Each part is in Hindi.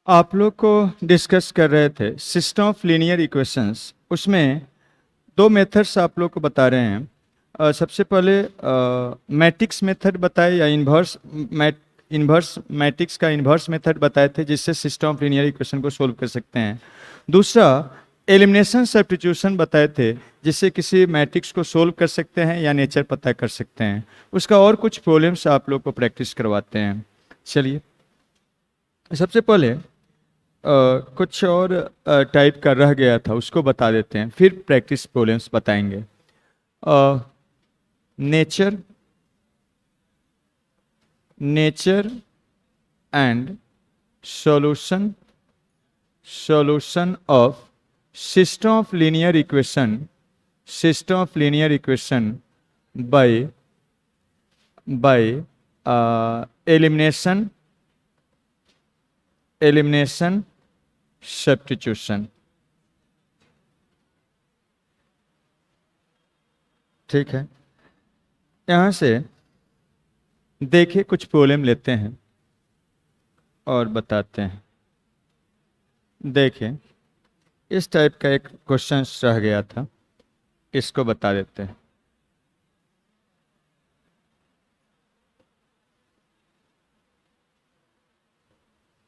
आप लोग को डिस्कस कर रहे थे सिस्टम ऑफ लीनियर इक्वेशंस। उसमें दो मेथड्स आप लोग को बता रहे हैं। सबसे पहले मैट्रिक्स मेथड बताए या इन्वर्स मैट्रिक्स का इन्वर्स मेथड बताए थे, जिससे सिस्टम ऑफ लीनियर इक्वेशन को सोल्व कर सकते हैं। दूसरा एलिमिनेशन सब्स्टिट्यूशन बताए थे, जिससे किसी मैट्रिक्स को सोल्व कर सकते हैं या नेचर पता कर सकते हैं। उसका और कुछ प्रॉब्लम्स आप लोग को प्रैक्टिस करवाते हैं। चलिए, सबसे पहले कुछ और टाइप का रह गया था, उसको बता देते हैं, फिर प्रैक्टिस प्रॉब्लम्स बताएंगे। Nature nature and solution of system of linear equation by elimination substitution. ठीक है, यहाँ से देखिए कुछ प्रॉब्लम लेते हैं और बताते हैं। देखिए, इस टाइप का एक क्वेश्चन रह गया था, इसको बता देते हैं।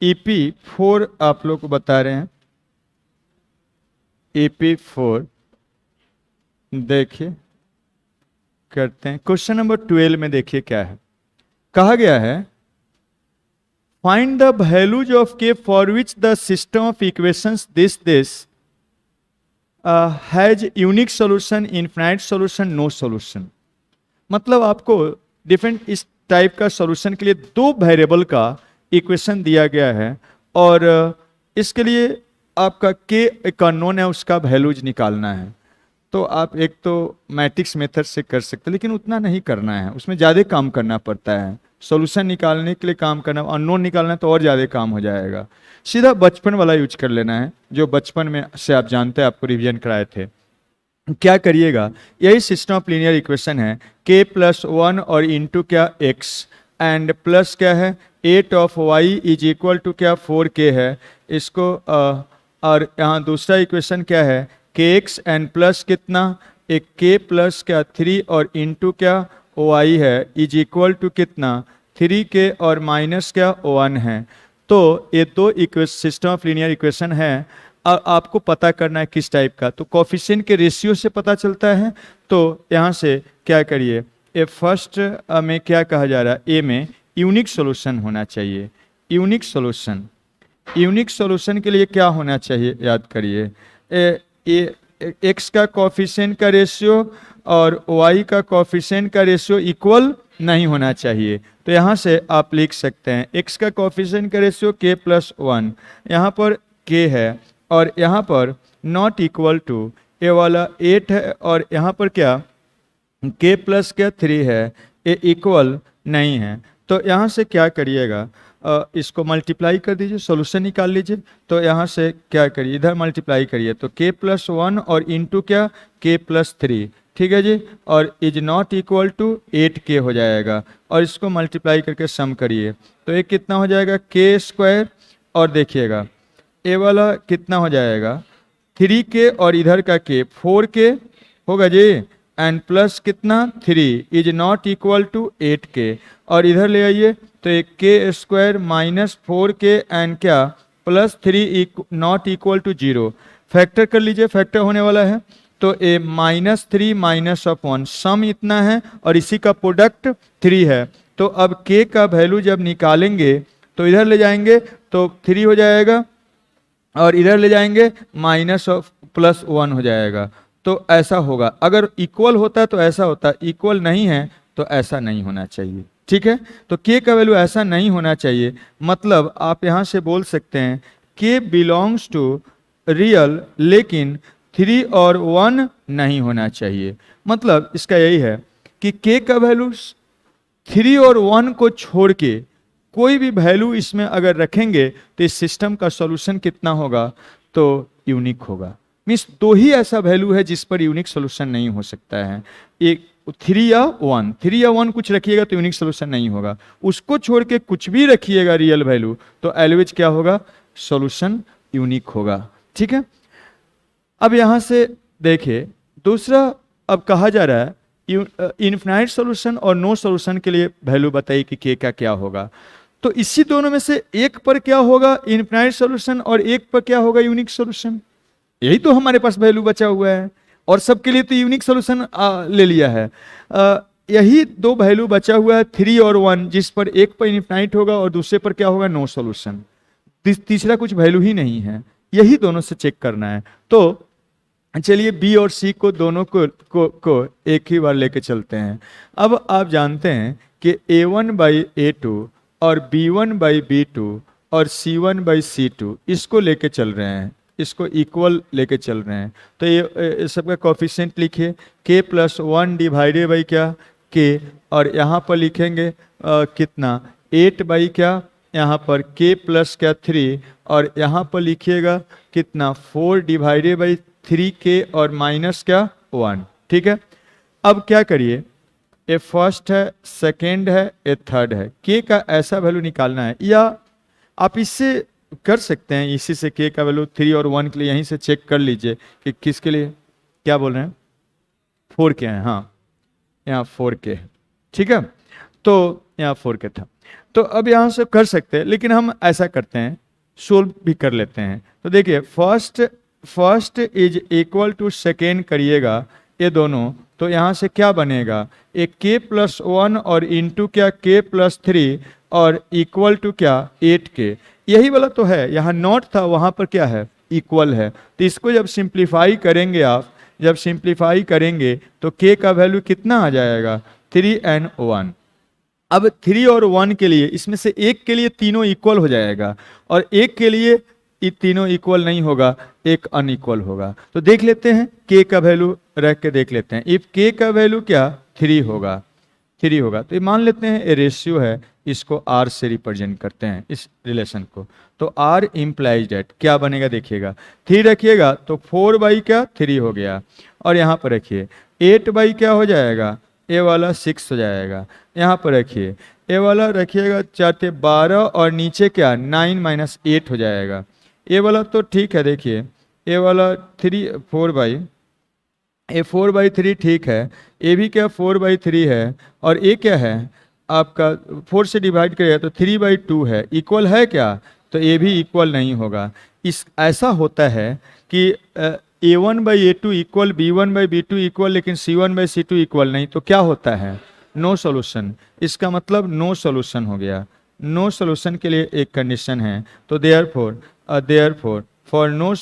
EP4 आप लोग को बता रहे हैं। EP4 देखिए, करते हैं। क्वेश्चन नंबर 12 में देखिए क्या है। कहा गया है, find the values of k for which the system of equations this has unique solution, infinite solution, no solution. मतलब आपको डिफरेंट इस टाइप का सॉल्यूशन के लिए दो वेरिएबल का इक्वेशन दिया गया है, और इसके लिए आपका के एक अननोन है, उसका वैल्यूज निकालना है। तो आप एक तो मैट्रिक्स मेथड से कर सकते हैं, लेकिन उतना नहीं करना है, उसमें ज़्यादा काम करना पड़ता है। सॉल्यूशन निकालने के लिए काम करना, अननोन निकालना है तो और ज़्यादा काम हो जाएगा। सीधा बचपन वाला यूज कर लेना है, जो बचपन में से आप जानते हैं, आपको रिवीजन कराए थे। क्या करिएगा, यही सिस्टम ऑफ लीनियर इक्वेशन है, k+1 और इंटू क्या x एंड प्लस क्या है 8 of y is equal to क्या 4k है। इसको और यहाँ दूसरा इक्वेशन क्या है, kx एंड प्लस कितना एक k प्लस क्या 3 और इंटू क्या y है इज इक्वल टू कितना 3k और माइनस क्या 1 है। तो ये दो सिस्टम ऑफ लीनियर इक्वेशन है, और आपको पता करना है किस टाइप का। तो कोफिशिएंट के रेशियो से पता चलता है। तो यहाँ से क्या करिए, ए फर्स्ट में क्या कहा जा रहा है, ए में यूनिक सॉल्यूशन होना चाहिए। यूनिक सॉल्यूशन के लिए क्या होना चाहिए, याद करिए, एक्स का कोफिशिएंट का रेशियो और वाई का कोफिशिएंट का रेशियो इक्वल नहीं होना चाहिए। तो यहाँ से आप लिख सकते हैं एक्स का कोफिशिएंट का रेशियो k+1, यहाँ पर k है, और यहाँ पर नॉट इक्वल टू ए वाला 8 है, और यहाँ पर क्या k प्लस क्या 3 है, ये इक्वल नहीं है। तो यहाँ से क्या करिएगा, इसको मल्टीप्लाई कर दीजिए, सॉल्यूशन निकाल लीजिए। तो यहाँ से क्या करिए, इधर मल्टीप्लाई करिए, तो k+1 और इंटू क्या k+3, ठीक है जी, और is not equal to 8k हो जाएगा। और इसको मल्टीप्लाई करके सम करिए, तो ये कितना हो जाएगा k², और देखिएगा ए वाला कितना हो जाएगा 3k और इधर का k 4k होगा जी, एंड प्लस कितना 3 is not equal to 8k, और इधर ले आइए तो एक k² माइनस 4k एंड क्या plus 3 not equal to 0। Factor कर लीजिए, फैक्टर होने वाला है। तो ए -3 माइनस ऑफ 1 सम इतना है, और इसी का प्रोडक्ट 3 है। तो अब k का वैल्यू जब निकालेंगे तो इधर ले जाएंगे तो 3 हो जाएगा, और इधर ले जाएंगे माइनस ऑफ +1 हो जाएगा। तो ऐसा होगा, अगर इक्वल होता है तो ऐसा होता, इक्वल नहीं है तो ऐसा नहीं होना चाहिए। ठीक है, तो k का वैल्यू ऐसा नहीं होना चाहिए। मतलब आप यहाँ से बोल सकते हैं k बिलोंग्स टू रियल, लेकिन 3 और 1 नहीं होना चाहिए। मतलब इसका यही है कि k का वैल्यू 3 और 1 को छोड़ के कोई भी वैल्यू इसमें अगर रखेंगे तो इस सिस्टम का सॉल्यूशन कितना होगा, तो यूनिक होगा। मीन्स दो ही ऐसा वैल्यू है जिस पर यूनिक सॉल्यूशन नहीं हो सकता है, एक 3 या 1 कुछ रखिएगा तो यूनिक सॉल्यूशन नहीं होगा। उसको छोड़ के कुछ भी रखिएगा रियल वैल्यू, तो एलवेज क्या होगा, सॉल्यूशन यूनिक होगा। ठीक है, अब यहाँ से देखिए दूसरा, अब कहा जा रहा है इनफिनाइट सॉल्यूशन और नो सॉल्यूशन के लिए वैल्यू बताइए कि के का क्या होगा। तो इसी दोनों में से एक पर क्या होगा इनफिनाइट सॉल्यूशन और एक पर क्या होगा यूनिक सॉल्यूशन, यही तो हमारे पास वैल्यू बचा हुआ है, और सबके लिए तो यूनिक सॉल्यूशन ले लिया है। यही दो वैल्यू बचा हुआ है 3 और 1, जिस पर एक पर इनफिनाइट होगा और दूसरे पर क्या होगा नो सॉल्यूशन। तीसरा कुछ वैल्यू ही नहीं है, यही दोनों से चेक करना है। तो चलिए बी और सी को दोनों को एक ही बार लेके चलते हैं। अब आप जानते हैं कि a1/a2 और b1/b2 और c1/c2 इसको लेके चल रहे हैं, इसको इक्वल लेके चल रहे हैं। तो ये सबका कोफिशिएंट लिखिए k + 1 डिवाइडेड बाई क्या k, और यहाँ पर लिखेंगे कितना 8 क्या यहाँ पर k + क्या 3, और यहाँ पर लिखिएगा कितना 4 डिवाइडेड बाई 3k और माइनस क्या 1। ठीक है, अब क्या करिए, ए फर्स्ट है, सेकेंड है, ए थर्ड है, k का ऐसा वैल्यू निकालना है, या आप इससे कर सकते हैं, इसी से k का वैल्यू 3 और 1 के लिए यहीं से चेक कर लीजिए कि किसके लिए, क्या बोल रहे हैं 4k है, हाँ यहाँ 4k है। ठीक है, तो यहाँ 4k था, तो अब यहाँ से कर सकते हैं, लेकिन हम ऐसा करते हैं सोल्व भी कर लेते हैं। तो देखिए first is equal to second करिएगा ये दोनों, तो यहाँ से क्या बनेगा एक k + 1 और इंटू क्या k + 3 और इक्वल टू क्या 8k, यही वाला तो है, यहाँ नॉट था वहाँ पर क्या है इक्वल है। तो इसको जब सिंप्लीफाई करेंगे आप, जब सिंप्लीफाई करेंगे तो k का वैल्यू कितना आ जाएगा 3 और 1। अब 3 और 1 के लिए इसमें से एक के लिए तीनों इक्वल हो जाएगा, और एक के लिए तीनों इक्वल नहीं होगा, एक अनइक्वल होगा। तो देख लेते हैं k का वैल्यू रख के देख लेते हैं। इफ k का वैल्यू क्या 3 होगा, 3 होगा, तो ये मान लेते हैं ये रेशियो है, इसको r से रिप्रेजेंट करते हैं इस रिलेशन को। तो r इम्प्लाइज डेट क्या बनेगा देखिएगा, 3 रखिएगा तो 4 क्या 3 हो गया, और यहाँ पर रखिए 8 क्या हो जाएगा, ए वाला 6 हो जाएगा। यहाँ पर रखिए ए वाला रखिएगा 4 12 और नीचे क्या 9 - 8 हो जाएगा। ए वाला तो ठीक है, देखिए ए वाला 4/3 ठीक है, ए भी क्या 4/3 है, और ए क्या है आपका 4 से डिवाइड करेगा तो 3/2 है, इक्वल है क्या, तो ए भी इक्वल नहीं होगा। इस ऐसा होता है कि a1/a2 इक्वल b1/b2 इक्वल, लेकिन c1/c2 इक्वल नहीं, तो क्या होता है नो सॉल्यूशन, इसका मतलब नो सॉल्यूशन हो गया। नो सॉल्यूशन के लिए एक कंडीशन है, तो देयरफॉर फॉर नो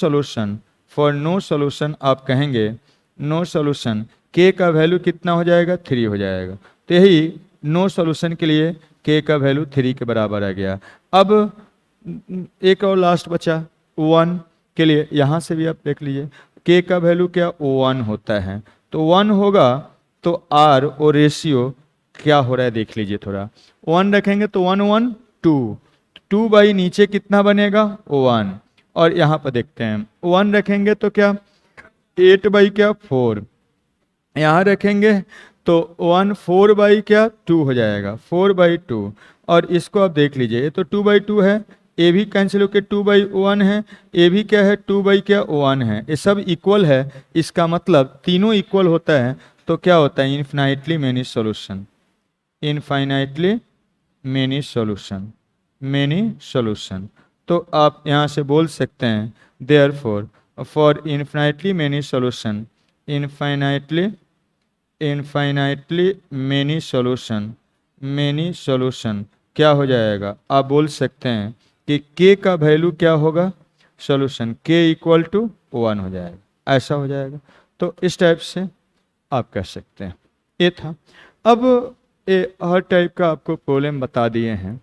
सॉल्यूशन आप कहेंगे नो सॉल्यूशन k का वैल्यू कितना हो जाएगा 3 हो जाएगा। तो यही नो सॉल्यूशन के लिए k का वैल्यू 3 के बराबर आ गया। अब एक और लास्ट बचा 1 के लिए, यहाँ से भी आप देख लीजिए k का वैल्यू क्या 1 होता है, तो 1 होगा तो r और रेशियो क्या हो रहा है देख लीजिए थोड़ा, 1 रखेंगे तो 1 1 2 बाई नीचे कितना बनेगा 1, और यहाँ पर देखते हैं 1 रखेंगे तो क्या 8 क्या 4, यहाँ रखेंगे तो 1 4 क्या 2 हो जाएगा 4/2, और इसको आप देख लीजिए ये तो 2/2 है, ए भी कैंसिल होकर 2/1 है, ए भी क्या है 2 क्या 1 है, ये सब इक्वल है, इसका मतलब तीनों इक्वल होता है, तो क्या होता है infinitely many solution, infinitely many solution. तो आप यहाँ से बोल सकते हैं therefore for infinitely many solution क्या हो जाएगा, आप बोल सकते हैं कि k का वैल्यू क्या होगा सॉल्यूशन k इक्वल टू 1 हो जाएगा, ऐसा हो जाएगा। तो इस टाइप से आप कह सकते हैं, ये था। अब ये हर टाइप का आपको प्रॉब्लम बता दिए हैं,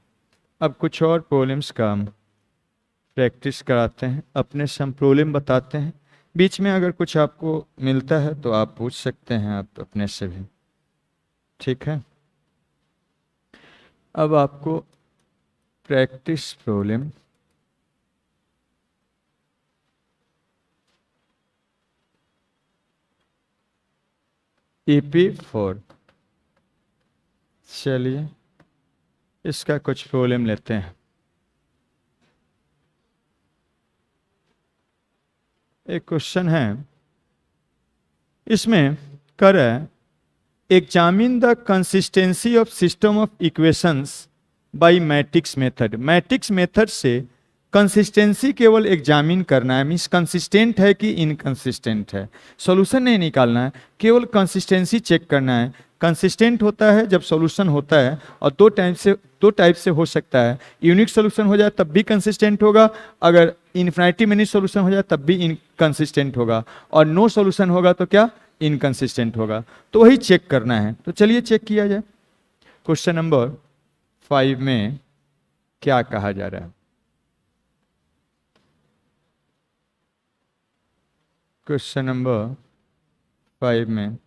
अब कुछ और प्रॉब्लम्स का हम प्रैक्टिस कराते हैं, अपने से हम प्रॉब्लम बताते हैं, बीच में अगर कुछ आपको मिलता है तो आप पूछ सकते हैं आप अपने से भी, ठीक है। अब आपको प्रैक्टिस प्रॉब्लम EP4, चलिए इसका कुछ प्रॉब्लम लेते हैं। एक क्वेश्चन है, इसमें कर है examine the consistency of system of equations bye matrix method. Matrix method से कंसिस्टेंसी केवल एग्जामिन करना है, मीन्स कंसिस्टेंट है कि इनकंसिस्टेंट है, सॉल्यूशन नहीं निकालना है, केवल कंसिस्टेंसी चेक करना है। कंसिस्टेंट होता है जब सॉल्यूशन होता है, और दो टाइप से हो सकता है, यूनिक सॉल्यूशन हो जाए तब भी कंसिस्टेंट होगा, अगर इन्फिनिटी मेनी सॉल्यूशन हो जाए तब भी इनकंसिस्टेंट होगा, और नो सॉल्यूशन होगा तो क्या, इनकंसिस्टेंट होगा। तो वही चेक करना है, तो चलिए चेक किया जाए। क्वेश्चन नंबर 5 में क्या कहा जा रहा है? क्वेश्चन नंबर 5 में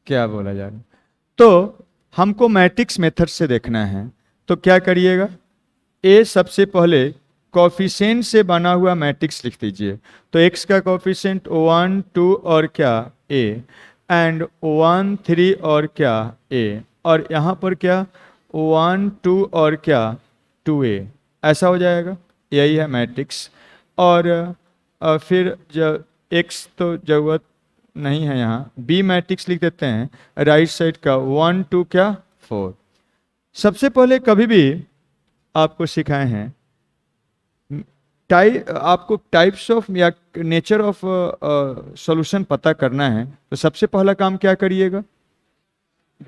क्या बोला जा रहा है? तो हमको मैट्रिक्स मेथड से देखना है, तो क्या करिएगा, ए सबसे पहले कॉफिशिएंट से बना हुआ मैट्रिक्स लिख दीजिए। तो x का कॉफिशिएंट 1 2 और क्या a, एंड 1 3 और क्या a, और यहाँ पर क्या 1 2 और क्या 2a, ऐसा हो जाएगा, यही है मैट्रिक्स। और फिर जब x तो जरूरत नहीं है, यहाँ बी मैट्रिक्स लिख देते हैं, राइट साइड का 1 2 क्या 4। सबसे पहले कभी भी आपको सिखाए हैं आपको टाइप्स ऑफ या नेचर ऑफ सॉल्यूशन पता करना है, तो सबसे पहला काम क्या करिएगा,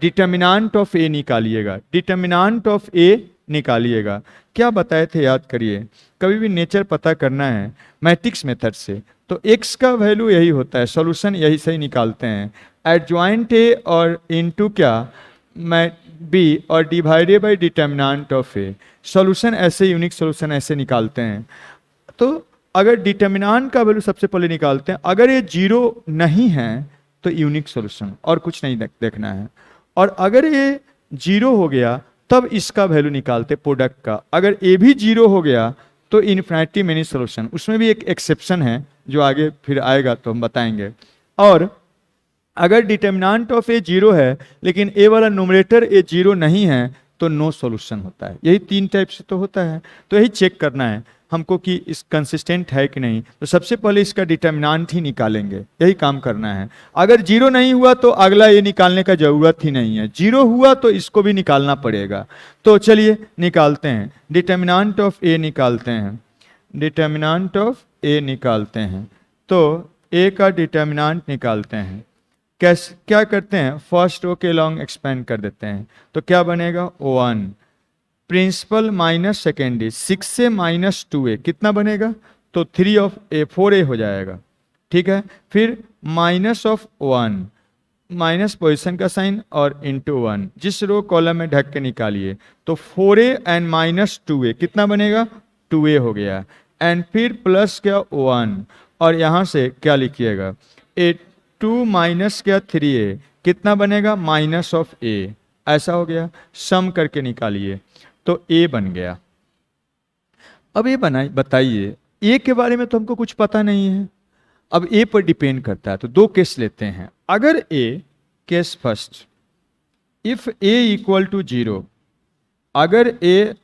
डिटर्मिनेंट ऑफ ए निकालिएगा। डिटर्मिनेंट ऑफ ए निकालिएगा, क्या बताए थे याद करिए, कभी भी नेचर पता करना है मैट्रिक्स मेथड से तो x का वैल्यू यही होता है, सॉल्यूशन यही से ही निकालते हैं, एडजॉइंट ए और इनटू क्या बी और divided by determinant of A, solution ऐसे यूनिक सॉल्यूशन ऐसे निकालते हैं। तो अगर डिटर्मिनेंट का वैल्यू सबसे पहले निकालते हैं, अगर ये जीरो नहीं है तो यूनिक सॉल्यूशन, और कुछ नहीं देखना है, और अगर ये जीरो हो गया तब इसका वैल्यू निकालते प्रोडक्ट का, अगर ए भी जीरो हो गया तो इन्फिनिटी मेनी सॉल्यूशन। उसमें भी एक एक्सेप्शन है जो आगे फिर आएगा तो हम बताएंगे। और अगर डिटर्मिनेंट ऑफ ए जीरो है लेकिन ए वाला न्यूमरेटर ए जीरो नहीं है तो नो सॉल्यूशन होता है। यही 3 टाइप से तो होता है, तो यही चेक करना है हमको कि इस कंसिस्टेंट है कि नहीं। तो सबसे पहले इसका डिटर्मिनेंट ही निकालेंगे, यही काम करना है। अगर जीरो नहीं हुआ तो अगला ये निकालने का जरूरत ही नहीं है, जीरो हुआ तो इसको भी निकालना पड़ेगा। तो चलिए निकालते हैं, डिटर्मिनेंट ऑफ ए निकालते हैं, डिटर्मिनेंट ऑफ ए निकालते हैं। तो ए का डिटर्मिनेंट निकालते हैं, कैसे क्या करते हैं, फर्स्ट रो के लॉन्ग एक्सपेंड कर देते हैं, तो क्या बनेगा 1 प्रिंसिपल माइनस सेकेंडरी, 6 से माइनस 2a कितना बनेगा, तो 3 ऑफ ए 4a हो जाएगा, ठीक है। फिर माइनस ऑफ 1, माइनस पोजीशन का साइन और इंटू 1, जिस रो कॉलम में ढक के निकालिए, तो 4a एंड माइनस 2a कितना बनेगा 2a हो गया, एंड फिर प्लस क्या 1, और यहाँ से क्या लिखिएगा ए 2 माइनस क्या 3a कितना बनेगा माइनस ऑफ a, ऐसा हो गया। सम करके निकालिए तो a बन गया। अब ये बताइए a के बारे में तो हमको कुछ पता नहीं है, अब a पर डिपेंड करता है। तो 2 केस लेते हैं, अगर a case first, if a equal to 0, अगर a,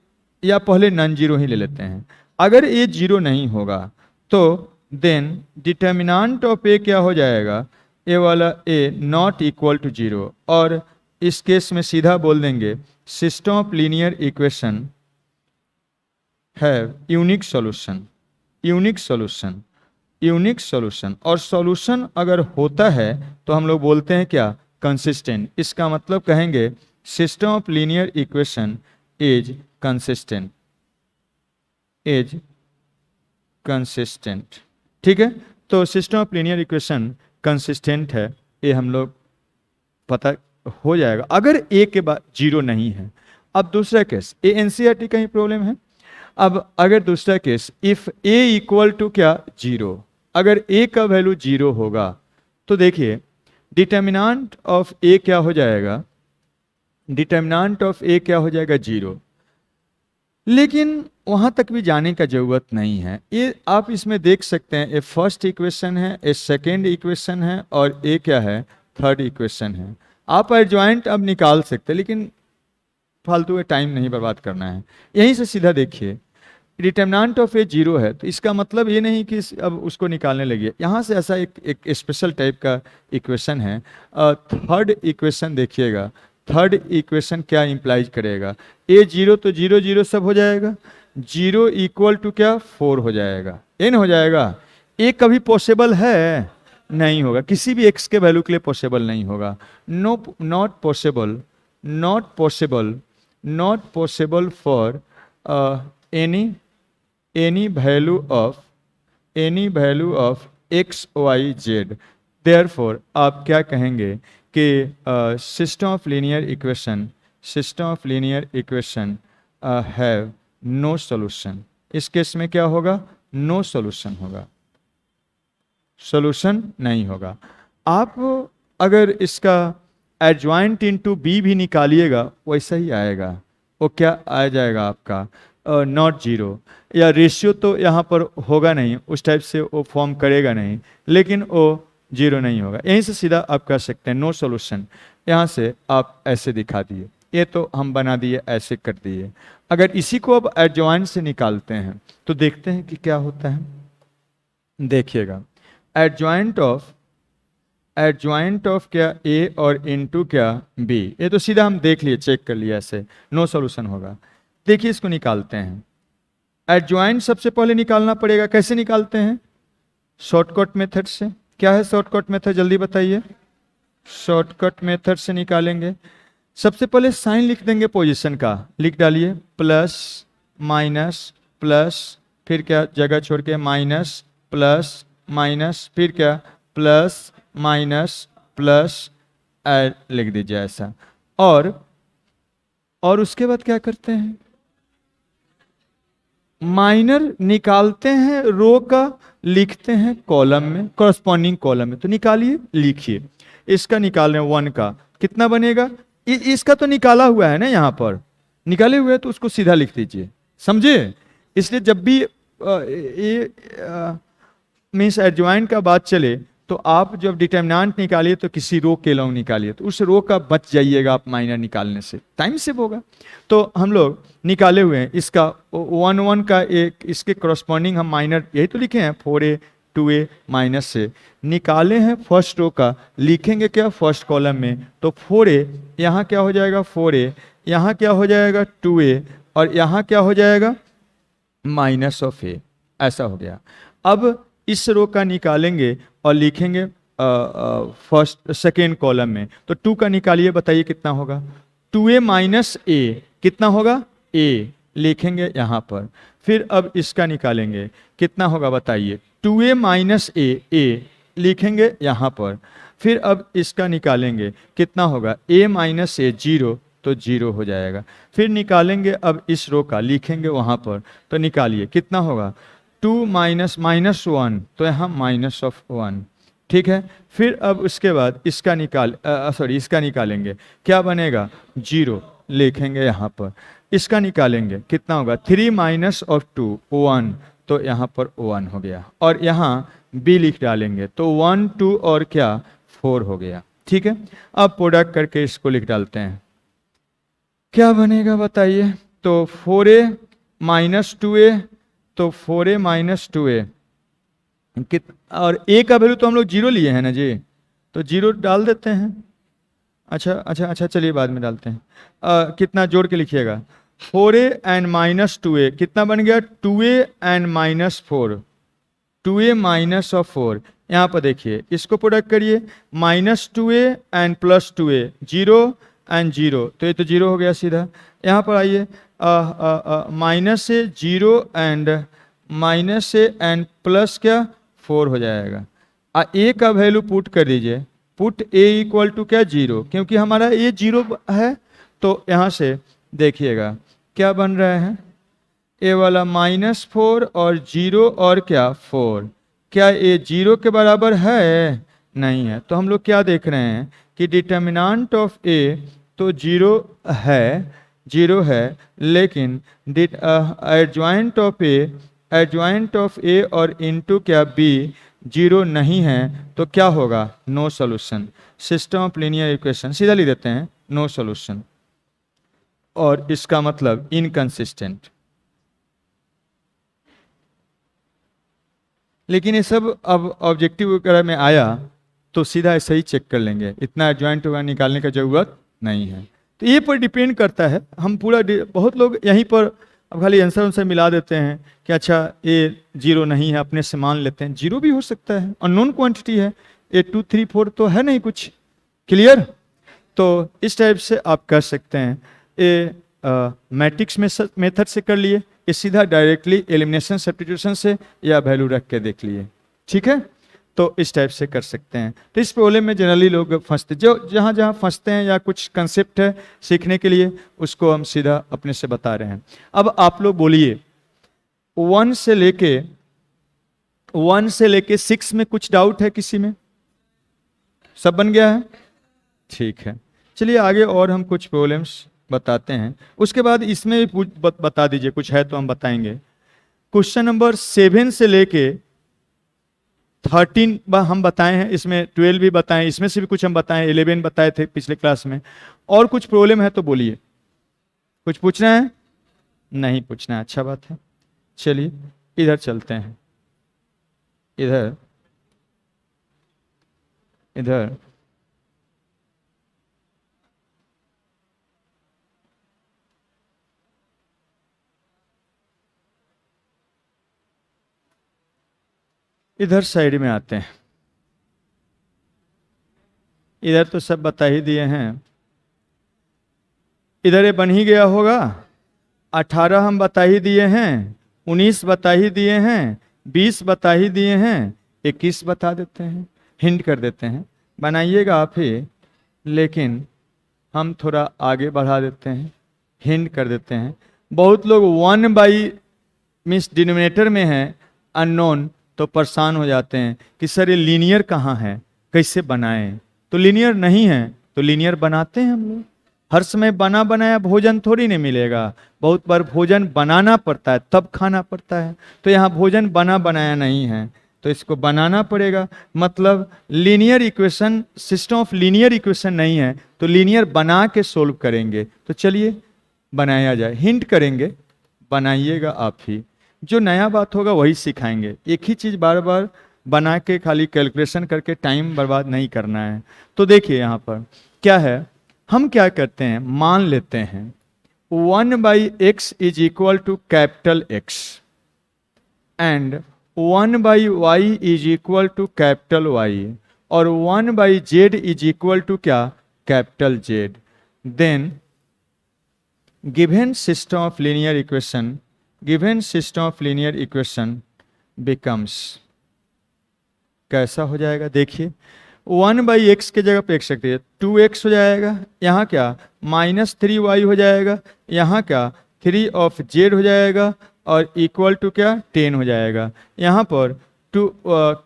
या पहले नॉन जीरो ही ले लेते हैं, अगर a 0 नहीं होगा तो देन डिटर्मिनेंट ऑफ a क्या हो जाएगा, a वाला a नॉट इक्वल टू 0, और इस केस में सीधा बोल देंगे system of linear equation have unique solution, unique solution, unique solution. और सॉल्यूशन अगर होता है तो हम लोग बोलते हैं क्या, कंसिस्टेंट। इसका मतलब कहेंगे system of linear equation is consistent, is consistent, ठीक है। तो system of linear equation consistent है, ये हम लोग पता हो जाएगा अगर ए के बाद 0 नहीं है। अब दूसरा केस, ए एनसीईआरटी का ही प्रॉब्लम है। अब अगर दूसरा case, if a equal to क्या 0, अगर ए का वैल्यू 0 होगा तो देखिए डिटर्मिनेंट ऑफ ए क्या हो जाएगा, डिटर्मिनेंट ऑफ ए क्या हो जाएगा 0। लेकिन वहां तक भी जाने का जरूरत नहीं है, ये आप इसमें देख सकते हैं, ए फर्स्ट इक्वेशन है, ए सेकेंड इक्वेशन है, और ए क्या है थर्ड इक्वेशन है। आप एडजॉइंट अब निकाल सकते हैं लेकिन फालतू में टाइम नहीं बर्बाद करना है। यहीं से सीधा देखिए डिटर्मिनेंट ऑफ ए जीरो है, तो इसका मतलब ये नहीं कि अब उसको निकालने लगिए। यहाँ से ऐसा एक स्पेशल टाइप का इक्वेशन है। थर्ड इक्वेशन देखिएगा, थर्ड इक्वेशन क्या इंप्लाइज करेगा, ए जीरो तो जीरो जीरो सब हो जाएगा, जीरो इक्वल टू क्या 4 हो जाएगा, एन हो जाएगा। ए कभी पॉसिबल है नहीं होगा, किसी भी एक्स के वैल्यू के लिए पॉसिबल नहीं होगा। Not possible, not possible, not possible for any value of x y z। therefore आप क्या कहेंगे कि system of linear equation have no solution. इस केस में क्या होगा, नो सॉल्यूशन होगा, सॉल्यूशन नहीं होगा। आप अगर इसका एडजॉइंट इनटू बी भी निकालिएगा वैसा ही आएगा, वो क्या आ जाएगा आपका नॉट जीरो, या रेशियो तो यहाँ पर होगा नहीं, उस टाइप से वो फॉर्म करेगा नहीं, लेकिन वो जीरो नहीं होगा। यहीं से सीधा आप कर सकते हैं नो सॉल्यूशन। यहाँ से आप ऐसे दिखा दिए, ये तो हम बना दिए, ऐसे कर दिए। अगर इसी को अब एडजॉइंट से निकालते हैं तो देखते हैं कि क्या होता है। देखिएगा एडजॉइंट ऑफ क्या ए और इनटू क्या बी, ये तो सीधा हम देख लिए, चेक कर लिए, ऐसे नो सॉल्यूशन होगा। देखिए इसको निकालते हैं। एडजॉइंट सबसे पहले निकालना पड़ेगा, कैसे निकालते हैं, शॉर्टकट मेथड से। क्या है शॉर्टकट मेथड, जल्दी बताइए। शॉर्टकट मेथड से निकालेंगे। सबसे पहले साइन लिख देंगे पोजीशन का, लिख डालिए प्लस माइनस प्लस, फिर क्या जगह छोड़ के माइनस प्लस माइनस, फिर क्या प्लस माइनस प्लस लिख दीजिए ऐसा। और उसके बाद क्या करते हैं, माइनर निकालते हैं, रो का लिखते हैं कॉलम में, कॉरस्पॉन्डिंग कॉलम में। तो निकालिए, लिखिए, इसका निकाल रहे हैं 1 का कितना बनेगा, इसका तो निकाला हुआ है ना, यहाँ पर निकाले हुए है तो उसको सीधा लिख दीजिए, समझे। इसलिए जब भी मीन्स एडजॉइंट का बात चले तो आप जब डिटर्मिनेंट निकालिए तो किसी रो के लॉन्ग निकालिए, तो उस रो का बच जाइएगा आप माइनर निकालने से, टाइम सेव होगा। तो हम लोग निकाले हुए हैं इसका 1 का एक, इसके करस्पॉन्डिंग हम माइनर यही तो लिखे हैं 4a 2a माइनस से निकाले हैं। फर्स्ट रो का लिखेंगे क्या फर्स्ट कॉलम में, तो 4a यहाँ क्या हो जाएगा 4a, यहाँ क्या हो जाएगा 2a, और यहाँ क्या हो जाएगा माइनस ऑफ a, ऐसा हो गया। अब इस रो का निकालेंगे और लिखेंगे फर्स्ट सेकेंड कॉलम में, तो 2 का निकालिए, बताइए कितना होगा, 2a माइनस ए कितना होगा a, लिखेंगे यहाँ पर। फिर अब इसका निकालेंगे कितना होगा बताइए, 2a माइनस ए लिखेंगे यहाँ पर। फिर अब इसका निकालेंगे कितना होगा, a माइनस ए 0, तो 0 हो जाएगा। फिर निकालेंगे अब इस रो का, लिखेंगे वहाँ पर, तो निकालिए कितना होगा 2 माइनस माइनस 1, तो यहाँ माइनस ऑफ 1, ठीक है। फिर अब उसके बाद इसका इसका निकालेंगे, क्या बनेगा 0, लिखेंगे यहाँ पर। इसका निकालेंगे कितना होगा 3 माइनस ऑफ 2 1, तो यहाँ पर 1 हो गया। और यहाँ b लिख डालेंगे, तो 1 2 और क्या 4 हो गया, ठीक है। अब प्रोडक्ट करके इसको लिख डालते हैं, क्या बनेगा बताइए, तो 4a माइनस 2a, तो 4a माइनस 2a और a का वैल्यू तो हम लोग 0 लिए हैं ना जी, तो 0 डाल देते हैं। अच्छा चलिए बाद में डालते हैं। कितना जोड़ के लिखिएगा, 4a एंड माइनस 2a कितना बन गया 2a and minus 4, 2a minus of 4। यहाँ पर देखिए इसको प्रोडक्ट करिए, minus 2a and plus 2a 0 and 0, तो ये तो 0 हो गया सीधा। यहाँ पर आइए माइनस से 0 एंड माइनस से एंड प्लस क्या 4 हो जाएगा। a का वैल्यू पुट कर दीजिए, पुट a इक्वल टू क्या 0, क्योंकि हमारा a 0 है। तो यहाँ से देखिएगा क्या बन रहा है, a वाला माइनस 4 और 0 और क्या 4, क्या a 0 के बराबर है, नहीं है। तो हम लोग क्या देख रहे हैं कि डिटर्मिनेंट ऑफ a तो 0 है, लेकिन एडजॉइंट ऑफ a और इनटू क्या b 0 नहीं है, तो क्या होगा no solution. System of linear equation सीधा लिख देते हैं नो सॉल्यूशन, और इसका मतलब इनकंसिस्टेंट। लेकिन ये सब अब ऑब्जेक्टिव वगैरह में आया तो सीधा ऐसे ही चेक कर लेंगे, इतना एडजॉइंट वगैरह निकालने का जरूरत नहीं है। तो ये पर डिपेंड करता है, हम पूरा बहुत लोग यहीं पर अब खाली आंसर उनसे मिला देते हैं कि अच्छा ये जीरो नहीं है, अपने से मान लेते हैं, जीरो भी हो सकता है, अननोन क्वांटिटी है, 8 2 3 4 तो है नहीं कुछ, क्लियर। तो इस टाइप से आप कर सकते हैं। ये मैट्रिक्स मेथड से कर लिए, ये सीधा डायरेक्टली एलिमिनेशन सब्स्टिट्यूशन से या वैल्यू रख के देख लिए, ठीक है। तो इस टाइप से कर सकते हैं। तो इस प्रॉब्लम में जनरली लोग फंसते, जो जहाँ जहाँ फंसते हैं या कुछ कंसेप्ट है सीखने के लिए, उसको हम सीधा अपने से बता रहे हैं। अब आप लोग बोलिए 1 से लेके 6 में कुछ डाउट है किसी में? सब बन गया है, ठीक है। चलिए आगे और हम कुछ प्रॉब्लम्स बताते हैं, उसके बाद इसमें भी बता दीजिए, कुछ है तो हम बताएंगे। क्वेश्चन नंबर 7 से लेके 13 हम बताए हैं, इसमें 12 भी बताएं, इसमें से भी कुछ हम बताएं, 11 बताए थे पिछले क्लास में। और कुछ प्रॉब्लम है तो बोलिए, कुछ पूछना है? नहीं पूछना है, अच्छा बात है। चलिए इधर चलते हैं, इधर इधर इधर साइड में आते हैं। इधर तो सब बता ही दिए हैं, इधर ये बन ही गया होगा। 18 हम बता ही दिए हैं, 19 बता ही दिए हैं, 20 बता ही दिए हैं, 21 बता देते हैं, हिंट कर देते हैं, बनाइएगा आप ही, लेकिन हम थोड़ा आगे बढ़ा देते हैं, हिंट कर देते हैं। बहुत लोग 1 बाई मीन्स डिनोमिनेटर में है अननोन, तो परेशान हो जाते हैं कि सर ये लीनियर कहाँ है, कैसे बनाएं। तो लीनियर नहीं है तो लीनियर बनाते हैं हम लोग। हर समय बना बनाया भोजन थोड़ी नहीं मिलेगा, बहुत बार भोजन बनाना पड़ता है तब खाना पड़ता है। तो यहाँ भोजन बना बनाया नहीं है, तो इसको बनाना पड़ेगा। मतलब linear equation, system of linear equation नहीं है, तो लीनियर बना के सोल्व करेंगे। तो चलिए बनाया जाए, हिंट करेंगे, बनाइएगा आप ही। जो नया बात होगा वही सिखाएंगे, एक ही चीज़ बार बार बना के खाली कैलकुलेशन करके टाइम बर्बाद नहीं करना है। तो देखिए यहाँ पर क्या है, हम क्या करते हैं, मान लेते हैं 1 by x is equal to capital X and 1 by y is equal to capital Y और 1 by z is equal to क्या, capital Z. Then given system of linear equation, given system of linear equation becomes, कैसा हो जाएगा देखिए। 1 बाई एक्स के जगह पे एक्स रख दीजिए, 2x हो जाएगा, यहाँ क्या -3y हो जाएगा, यहाँ क्या 3 ऑफ जेड हो जाएगा और इक्वल टू क्या 10 हो जाएगा। यहाँ पर 2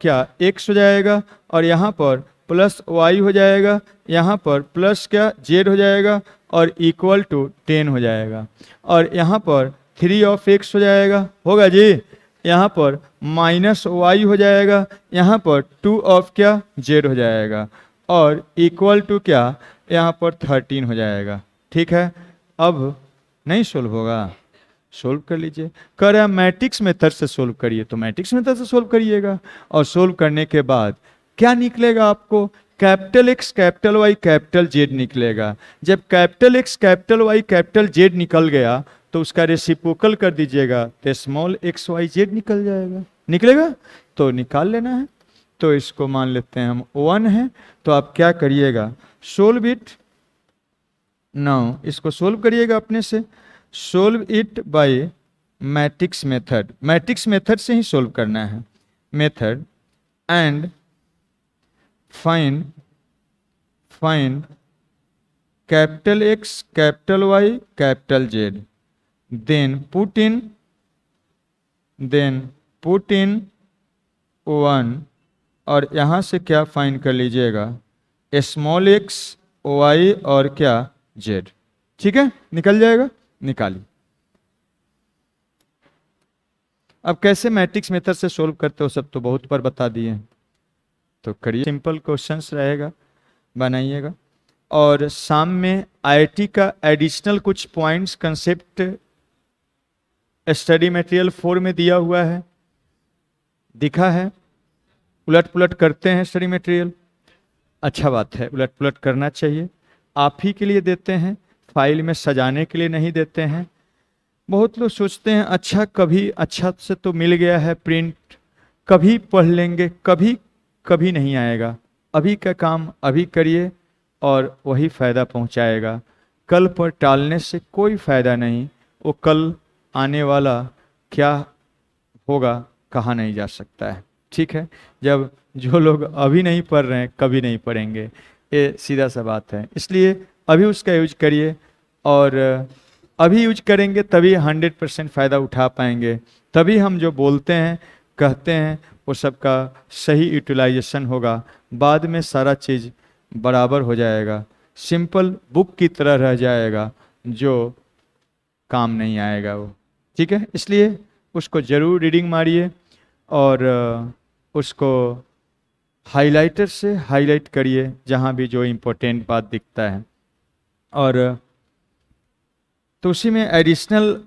क्या x हो जाएगा और यहाँ पर प्लस y हो जाएगा, यहाँ पर प्लस क्या जेड हो जाएगा और इक्वल टू 10 हो जाएगा। और यहाँ पर 3 ऑफ x हो जाएगा, होगा जी, यहाँ पर -y हो जाएगा, यहाँ पर 2 ऑफ क्या जेड हो जाएगा और इक्वल टू क्या यहाँ पर 13 हो जाएगा। ठीक है, अब नहीं सोल्व होगा, सोल्व कर लीजिए। कह रहा है मैट्रिक्स मेथड से सोल्व करिए, तो मैट्रिक्स मेथड से सोल्व करिएगा और सोल्व करने के बाद क्या निकलेगा आपको, capital x capital y capital z निकलेगा। जब capital x capital y capital z निकल गया तो उसका रेसिप्रोकल कर दीजिएगा, तो स्मॉल एक्स वाई जेड निकल जाएगा, निकलेगा तो निकाल लेना है। तो इसको मान लेते हैं हम 1 है, तो आप क्या करिएगा, सोल्व इट नाउ, इसको सोल्व करिएगा अपने से, solve it by matrix method, matrix method से ही सोल्व करना है, method and find capital x capital y capital z, then put in 1 और यहाँ से क्या फाइंड कर लीजिएगा, स्मॉल एक्स वाई और क्या जेड। ठीक है, निकल जाएगा, निकालिए। अब कैसे मैट्रिक्स मेथड से सोल्व करते हो सब तो बहुत बार बता दिए हैं, तो करिए, सिंपल क्वेश्चंस रहेगा, बनाइएगा। और शाम में आईआईटी का एडिशनल कुछ पॉइंट्स कंसेप्ट स्टडी मटेरियल 4 में दिया हुआ है, दिखा है, उलट पुलट करते हैं स्टडी मटेरियल, अच्छा बात है, उलट पुलट करना चाहिए। आप ही के लिए देते हैं, फाइल में सजाने के लिए नहीं देते हैं। बहुत लोग सोचते हैं अच्छा कभी अच्छा से तो मिल गया है प्रिंट, कभी पढ़ लेंगे, कभी कभी नहीं आएगा। अभी का काम अभी करिए और वही फ़ायदा पहुंचाएगा। कल पर टालने से कोई फ़ायदा नहीं। वो कल आने वाला क्या होगा कहा नहीं जा सकता है। ठीक है, जब जो लोग अभी नहीं पढ़ रहे हैं कभी नहीं पढ़ेंगे, ये सीधा सा बात है। इसलिए अभी उसका यूज करिए, और अभी यूज करेंगे तभी 100% फ़ायदा उठा पाएंगे। तभी हम जो बोलते हैं कहते हैं वो सब का सही यूटिलाइजेशन होगा। बाद में सारा चीज़ बराबर हो जाएगा, सिंपल बुक की तरह रह जाएगा, जो काम नहीं आएगा वो। ठीक है, इसलिए उसको ज़रूर रीडिंग मारिए और उसको हाइलाइटर से हाईलाइट करिए जहाँ भी जो इम्पोर्टेंट बात दिखता है। और तो उसी में एडिशनल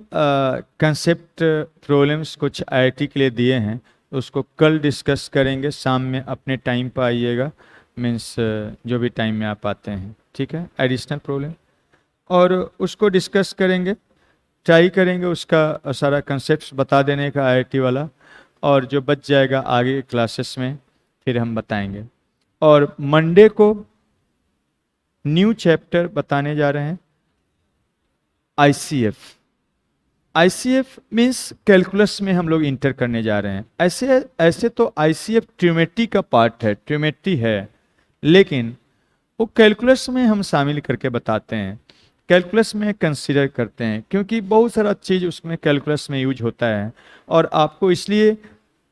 कंसेप्ट प्रॉब्लम्स कुछ आईआईटी के लिए दिए हैं, उसको कल डिस्कस करेंगे। शाम में अपने टाइम पर आइएगा, मीन्स जो भी टाइम में आप आते हैं। ठीक है, एडिशनल प्रॉब्लम, और उसको डिस्कस करेंगे, ट्राई करेंगे उसका सारा कंसेप्ट बता देने का आईआईटी वाला, और जो बच जाएगा आगे क्लासेस में फिर हम बताएंगे। और मंडे को न्यू चैप्टर बताने जा रहे हैं, आईसीएफ। आईसीएफ मीन्स कैलकुलस में हम लोग इंटर करने जा रहे हैं। ऐसे तो आईसीएफ ट्रिमेट्री का पार्ट है, ट्रिमेट्री है, लेकिन वो कैलकुलस में हम शामिल करके बताते हैं, कैलकुलस में कंसीडर करते हैं, क्योंकि बहुत सारा चीज़ उसमें कैलकुलस में यूज होता है। और आपको इसलिए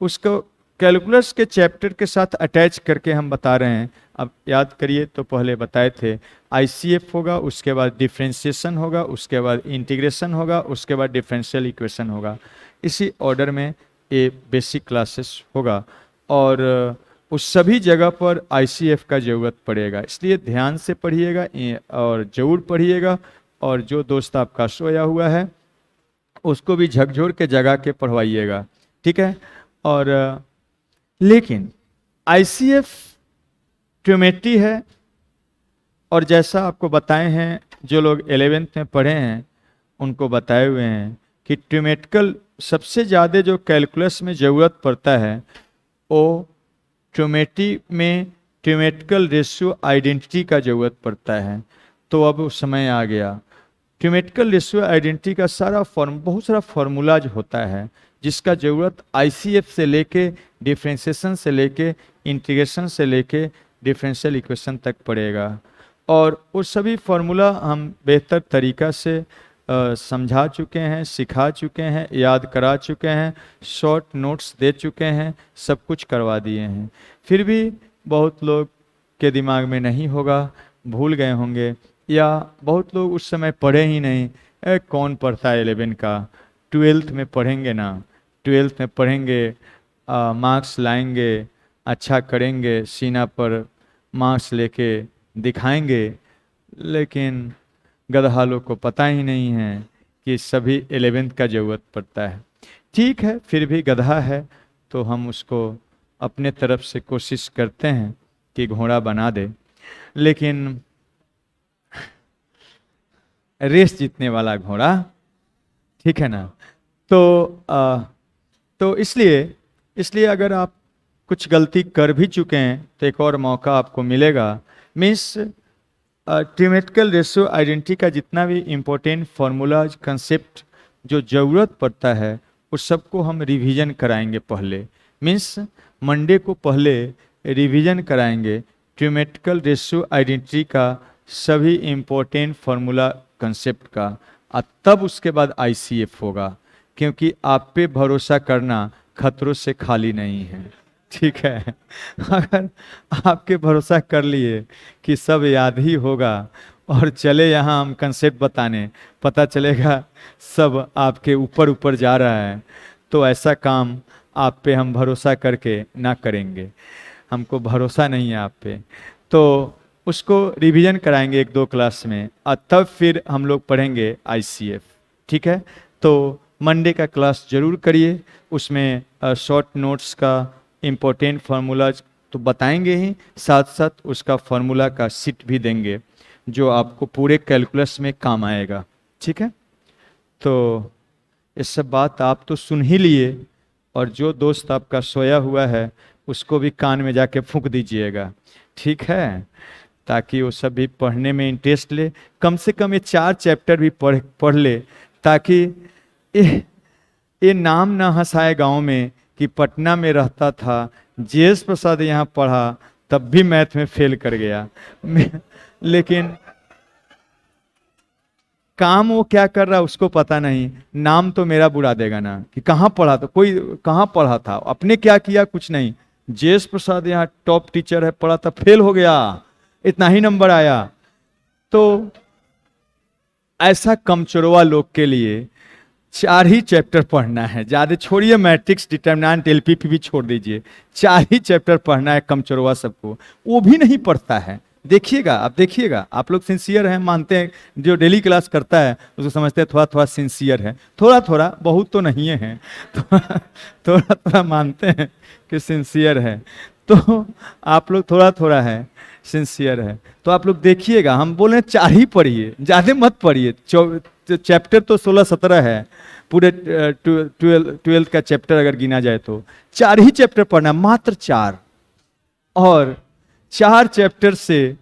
उसको कैलकुलस के चैप्टर के साथ अटैच करके हम बता रहे हैं। अब याद करिए, तो पहले बताए थे आईसीएफ होगा, उसके बाद डिफरेंशिएशन होगा, उसके बाद इंटीग्रेशन होगा, उसके बाद डिफरेंशियल इक्वेशन होगा। इसी ऑर्डर में ये बेसिक क्लासेस होगा, और उस सभी जगह पर आईसीएफ का ज़रूरत पड़ेगा। इसलिए ध्यान से पढ़िएगा और ज़रूर पढ़िएगा। और जो दोस्त आपका सोया हुआ है उसको भी झकझोर के जगा के पढ़वाइएगा। ठीक है, और लेकिन आईसीएफ ट्रिमेट्री है, और जैसा आपको बताए हैं, जो लोग 11th में पढ़े हैं उनको बताए हुए हैं कि ट्रिमेटिकल सबसे ज़्यादा जो कैलकुलस में ज़रूरत पड़ता है वो ट्रिमेट्री में ट्रिमेटिकल रेशियो आइडेंटिटी का ज़रूरत पड़ता है। तो अब उस समय आ गया, ट्रिमेटिकल रेशियो आइडेंटिटी का बहुत सारा फार्मूलाज होता है, जिसका ज़रूरत आईसीएफ से लेके डिफरेंशिएशन से लेके इंटीग्रेशन से लेके डिफरेंशियल इक्वेशन तक पड़ेगा। और वो सभी फार्मूला हम बेहतर तरीक़ा से समझा चुके हैं, सिखा चुके हैं, याद करा चुके हैं, शॉर्ट नोट्स दे चुके हैं, सब कुछ करवा दिए हैं। फिर भी बहुत लोग के दिमाग में नहीं होगा, भूल गए होंगे, या बहुत लोग उस समय पढ़े ही नहीं। कौन पढ़ता है 11 का, 12th में पढ़ेंगे ना, 12th में पढ़ेंगे, मार्क्स लाएंगे, अच्छा करेंगे, सीना पर मार्क्स लेके दिखाएंगे। लेकिन गधा लोग को पता ही नहीं है कि सभी 11th का ज़रूरत पड़ता है। ठीक है, फिर भी गधा है तो हम उसको अपने तरफ से कोशिश करते हैं कि घोड़ा बना दे, लेकिन रेस जीतने वाला घोड़ा, ठीक है ना। तो इसलिए अगर आप कुछ गलती कर भी चुके हैं तो एक और मौका आपको मिलेगा। मीन्स ट्रिमेटिकल रेशियो आइडेंटिटी का जितना भी इम्पोर्टेंट फार्मूलाज कंसेप्ट जो ज़रूरत पड़ता है उस सबको हम रिवीजन कराएंगे पहले। मीन्स मंडे को पहले रिवीजन कराएंगे ट्रिमेटिकल रेशियो आइडेंटिटी का सभी इम्पोर्टेंट फार्मूला कंसेप्ट का, और तब उसके बाद आईसीएफ होगा, क्योंकि आप पे भरोसा करना खतरों से खाली नहीं है। ठीक है, अगर आपके भरोसा कर लिए कि सब याद ही होगा और चले यहाँ हम कंसेप्ट बताने, पता चलेगा सब आपके ऊपर ऊपर जा रहा है, तो ऐसा काम आप पे हम भरोसा करके ना करेंगे। हमको भरोसा नहीं है आप पे, तो उसको रिवीजन कराएंगे 1-2 क्लास में, और तब फिर हम लोग पढ़ेंगे आईसीएफ। ठीक है, तो मंडे का क्लास जरूर करिए, उसमें शॉर्ट नोट्स का इम्पोर्टेंट फार्मूलाज तो बताएंगे ही, साथ साथ उसका फार्मूला का सीट भी देंगे जो आपको पूरे कैलकुलस में काम आएगा। ठीक है, तो ये सब बात आप तो सुन ही लिए, और जो दोस्त आपका सोया हुआ है उसको भी कान में जाके फूंक दीजिएगा, ठीक है, ताकि वो सब भी पढ़ने में इंटरेस्ट ले, कम से कम ये 4 चैप्टर भी पढ़ ले, ताकि ये नाम ना हंसाए गांव में कि पटना में रहता था, जेएस प्रसाद यहाँ पढ़ा तब भी मैथ में फेल कर गया। लेकिन काम वो क्या कर रहा उसको पता नहीं, नाम तो मेरा बुरा देगा ना कि कहाँ पढ़ा था, कोई कहाँ पढ़ा था, अपने क्या किया, कुछ नहीं। जेएस प्रसाद यहाँ टॉप टीचर है, पढ़ा था, फेल हो गया, इतना ही नंबर आया। तो ऐसा कमचोरवा लोग के लिए 4 ही चैप्टर पढ़ना है, ज्यादा छोड़िए, मैट्रिक्स, डिटरमिनेंट, एलपीपी भी छोड़ दीजिए, 4 ही चैप्टर पढ़ना है कमचोरवा सबको, वो भी नहीं पढ़ता है। देखिएगा, आप देखिएगा, आप लोग सिंसियर हैं, मानते हैं, जो डेली क्लास करता है उसको समझते हैं थोड़ा थोड़ा सिंसियर है, थोड़ा थोड़ा, बहुत तो नहीं है, थोड़ा थोड़ा मानते हैं कि सिंसियर है, तो आप लोग थोड़ा थोड़ा है सिंसियर है, तो आप लोग देखिएगा, हम बोले 4 ही पढ़िए, ज्यादा मत पढ़िए। चैप्टर तो 16-17 है, पूरे 12th का चैप्टर अगर गिना जाए तो 4 ही चैप्टर पढ़ना, मात्र 4, और 4 चैप्टर से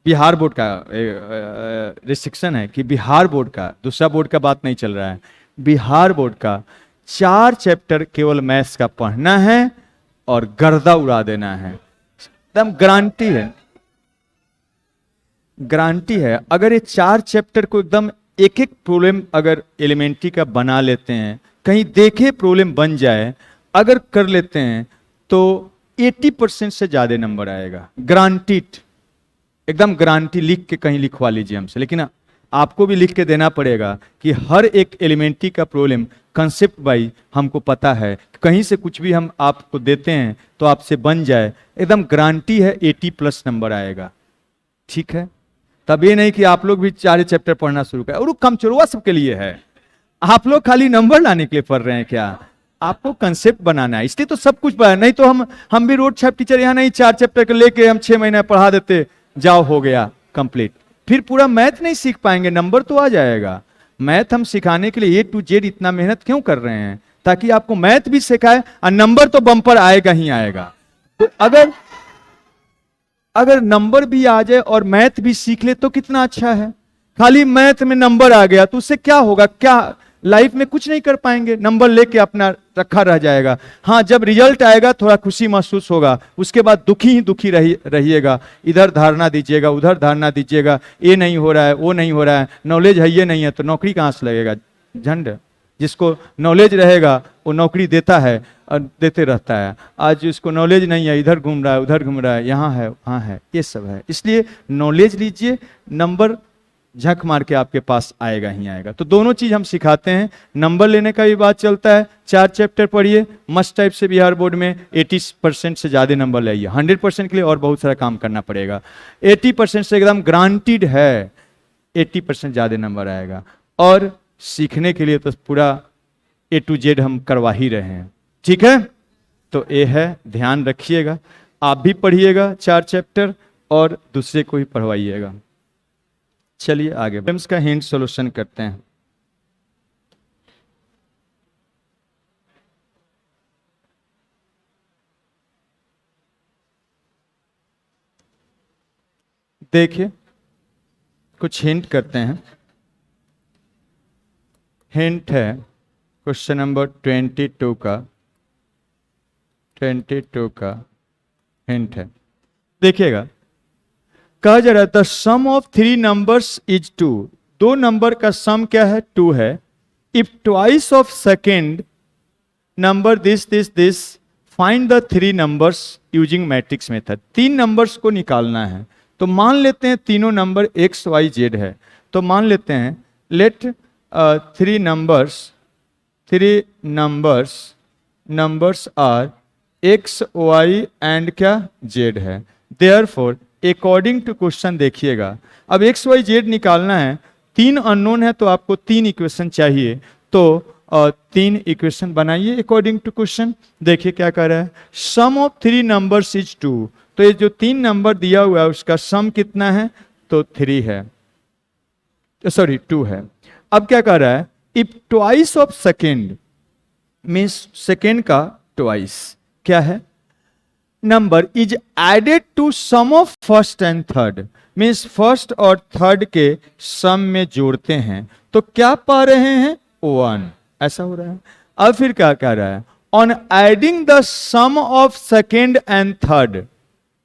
बिहार बोर्ड का रिस्ट्रिक्शन है कि बिहार बोर्ड का, दूसरा बोर्ड का बात नहीं चल रहा है, बिहार बोर्ड का 4 चैप्टर केवल मैथ्स का पढ़ना है और गर्दा उड़ा देना है, एकदम गारंटी है, गारंटी है। अगर ये 4 चैप्टर को एकदम एक एक प्रॉब्लम अगर एलिमेंट्री का बना लेते हैं, कहीं देखे प्रॉब्लम बन जाए, अगर कर लेते हैं तो 80% से ज्यादा नंबर आएगा, गारंटीड, एकदम गारंटी, लिख के कहीं लिखवा लीजिए हमसे, लेकिन आपको भी लिख के देना पड़ेगा कि हर एक एलिमेंट्री का प्रॉब्लम कंसेप्ट बाई हमको पता है, कहीं से कुछ भी हम आपको देते हैं तो आपसे बन जाए, एकदम गारंटी है 80+ नंबर आएगा। ठीक है, तब ये नहीं कि आप लोग भी 4 चैप्टर पढ़ना शुरू करें, और वो कमचोरवा सबके लिए है, आप लोग खाली नंबर लाने के लिए पढ़ रहे हैं क्या, आपको कंसेप्ट बनाना है, इसलिए तो सब कुछ पढ़ा, नहीं तो हम भी रोड छाप टीचर यहाँ नहीं, 4 चैप्टर को लेके हम 6 महीने पढ़ा देते, जाओ हो गया कंप्लीट, फिर पूरा मैथ नहीं सीख पाएंगे, नंबर तो आ जाएगा। मैथ हम सिखाने के लिए A to Z इतना मेहनत क्यों कर रहे हैं, ताकि आपको मैथ भी सिखाए और नंबर तो बम्पर आएगा ही आएगा। तो अगर नंबर भी आ जाए और मैथ भी सीख ले तो कितना अच्छा है। खाली मैथ में नंबर आ गया तो उससे क्या होगा, क्या लाइफ में कुछ नहीं कर पाएंगे, नंबर लेके अपना रखा रह जाएगा। हाँ, जब रिजल्ट आएगा थोड़ा खुशी महसूस होगा, उसके बाद दुखी ही दुखी रहिएगा, इधर धारणा दीजिएगा, उधर धारणा दीजिएगा, ये नहीं हो रहा है, वो नहीं हो रहा है, नॉलेज है ये नहीं है, तो नौकरी कहाँ से लगेगा, झंड। जिसको नॉलेज रहेगा वो नौकरी देता है और देते रहता है। आज जिसको नॉलेज नहीं है, इधर घूम रहा है, उधर घूम रहा है, यहाँ है वहाँ है, ये सब है। इसलिए नॉलेज लीजिए, नंबर झक मार के आपके पास आएगा ही आएगा। तो दोनों चीज हम सिखाते हैं, नंबर लेने का भी बात चलता है। 4 चैप्टर पढ़िए मस्ट टाइप से, बिहार बोर्ड में 80% से ज्यादा नंबर लाइए। 100% के लिए और बहुत सारा काम करना पड़ेगा, 80% से एकदम ग्रांटेड है, 80% ज्यादा नंबर आएगा। और सीखने के लिए तो पूरा A to Z हम करवा ही रहे हैं, ठीक है। तो ये है, ध्यान रखिएगा, आप भी पढ़िएगा 4 चैप्टर और दूसरे को भी पढ़वाइएगा। चलिए आगे प्रॉब्लम्स का हिंट सॉल्यूशन करते हैं। देखिए कुछ हिंट करते हैं। हिंट है क्वेश्चन नंबर 22 का हिंट है, देखिएगा। कहा जा रहा है the sum of 3 numbers is 2। 2 number का सम क्या है, 2 है। If twice of second number this find the 3 numbers using matrix method. 3 numbers को निकालना है, तो मान लेते हैं तीनों नंबर x y z है, तो मान लेते हैं let 3 numbers are x y and क्या z है। देयरफॉर अकॉर्डिंग टू क्वेश्चन, देखिएगा अब x y z निकालना है, 3 अननोन है तो आपको 3 इक्वेशन चाहिए। तो और 3 इक्वेशन बनाइए अकॉर्डिंग टू क्वेश्चन। देखिए क्या कर रहा है, सम ऑफ 3 नंबर्स इज 2। तो ये जो 3 नंबर दिया हुआ है उसका सम कितना है, तो 3 है, सॉरी 2 है। अब क्या कर रहा है, if twice of second means second का ट्वाइस क्या है, number is added to sum of first and third, means first और थर्ड के सम में जोड़ते हैं तो क्या पा रहे हैं, 1, ऐसा हो रहा है। अब फिर क्या कह रहा है, on adding the sum of second and third,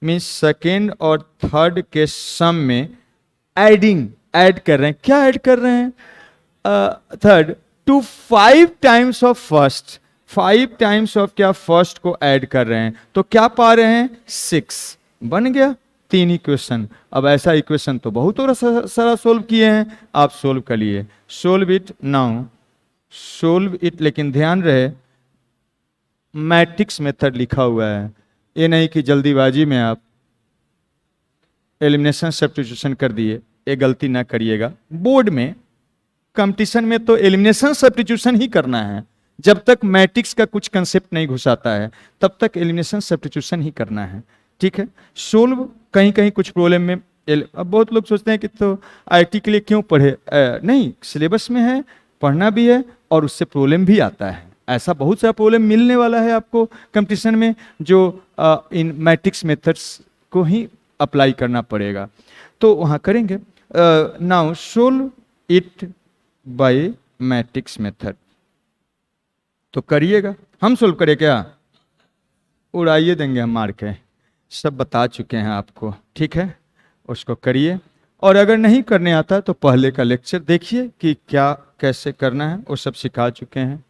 means second और थर्ड के सम में एडिंग ऐड कर रहे हैं, क्या ऐड कर रहे हैं, third to 5 times of first, 5 times of क्या, फर्स्ट को ऐड कर रहे हैं तो क्या पा रहे हैं, 6। बन गया 3 इक्वेशन। अब ऐसा इक्वेशन तो बहुत और सारा सोल्व किए हैं, आप सोल्व कर लिए, solve it now, solve it, लेकिन ध्यान रहे मैट्रिक्स मेथड लिखा हुआ है, ये नहीं कि जल्दीबाजी में आप एलिमिनेशन सब्स्टिट्यूशन कर दिए, ये गलती ना करिएगा। बोर्ड में कंपटीशन में तो एलिमिनेशन सब्स्टिट्यूशन ही करना है, जब तक मैट्रिक्स का कुछ कंसेप्ट नहीं घुसाता है तब तक एलिमिनेशन सब्स्टिट्यूशन ही करना है, ठीक है। सोल्व कहीं कहीं कुछ प्रॉब्लम में अब बहुत लोग सोचते हैं कि तो आईटी के लिए क्यों पढ़े, नहीं, सिलेबस में है, पढ़ना भी है और उससे प्रॉब्लम भी आता है। ऐसा बहुत सारा प्रॉब्लम मिलने वाला है आपको कंपटीशन में, जो इन मैट्रिक्स मेथड्स को ही अप्लाई करना पड़ेगा, तो वहाँ करेंगे। Now solve it by matrix method, तो करिएगा। हम सोल्व करें क्या, उड़ाइए देंगे हम मार के, सब बता चुके हैं आपको, ठीक है, उसको करिए। और अगर नहीं करने आता तो पहले का लेक्चर देखिए कि क्या कैसे करना है, वो सब सिखा चुके हैं।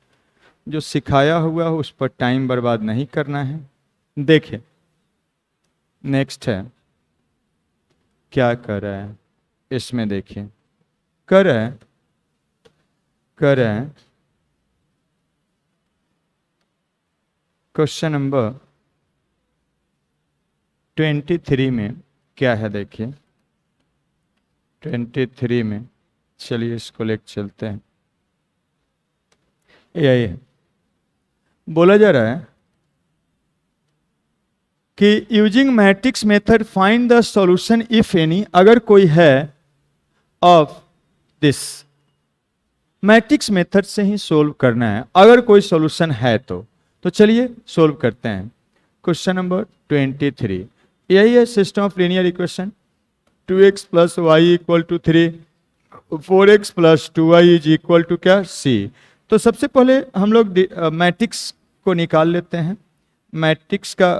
जो सिखाया हुआ है उस पर टाइम बर्बाद नहीं करना है। देखिए नेक्स्ट है, क्या कर रहा है इसमें, देखिए कर रहा है क्वेश्चन नंबर 23 में क्या है, देखिए 23 में, चलिए इसको लेकर चलते हैं। यही बोला जा रहा है कि using matrix method find the solution if any, अगर कोई है ऑफ दिस, मैट्रिक्स मेथड से ही सोल्व करना है, अगर कोई सॉल्यूशन है तो चलिए सोल्व करते हैं। क्वेश्चन नंबर 23 यही है, system of linear equation, 2x plus y equal to 3, 4x plus 2y is equal to क्या, c। तो सबसे पहले हम लोग मैट्रिक्स को निकाल लेते हैं। मैट्रिक्स का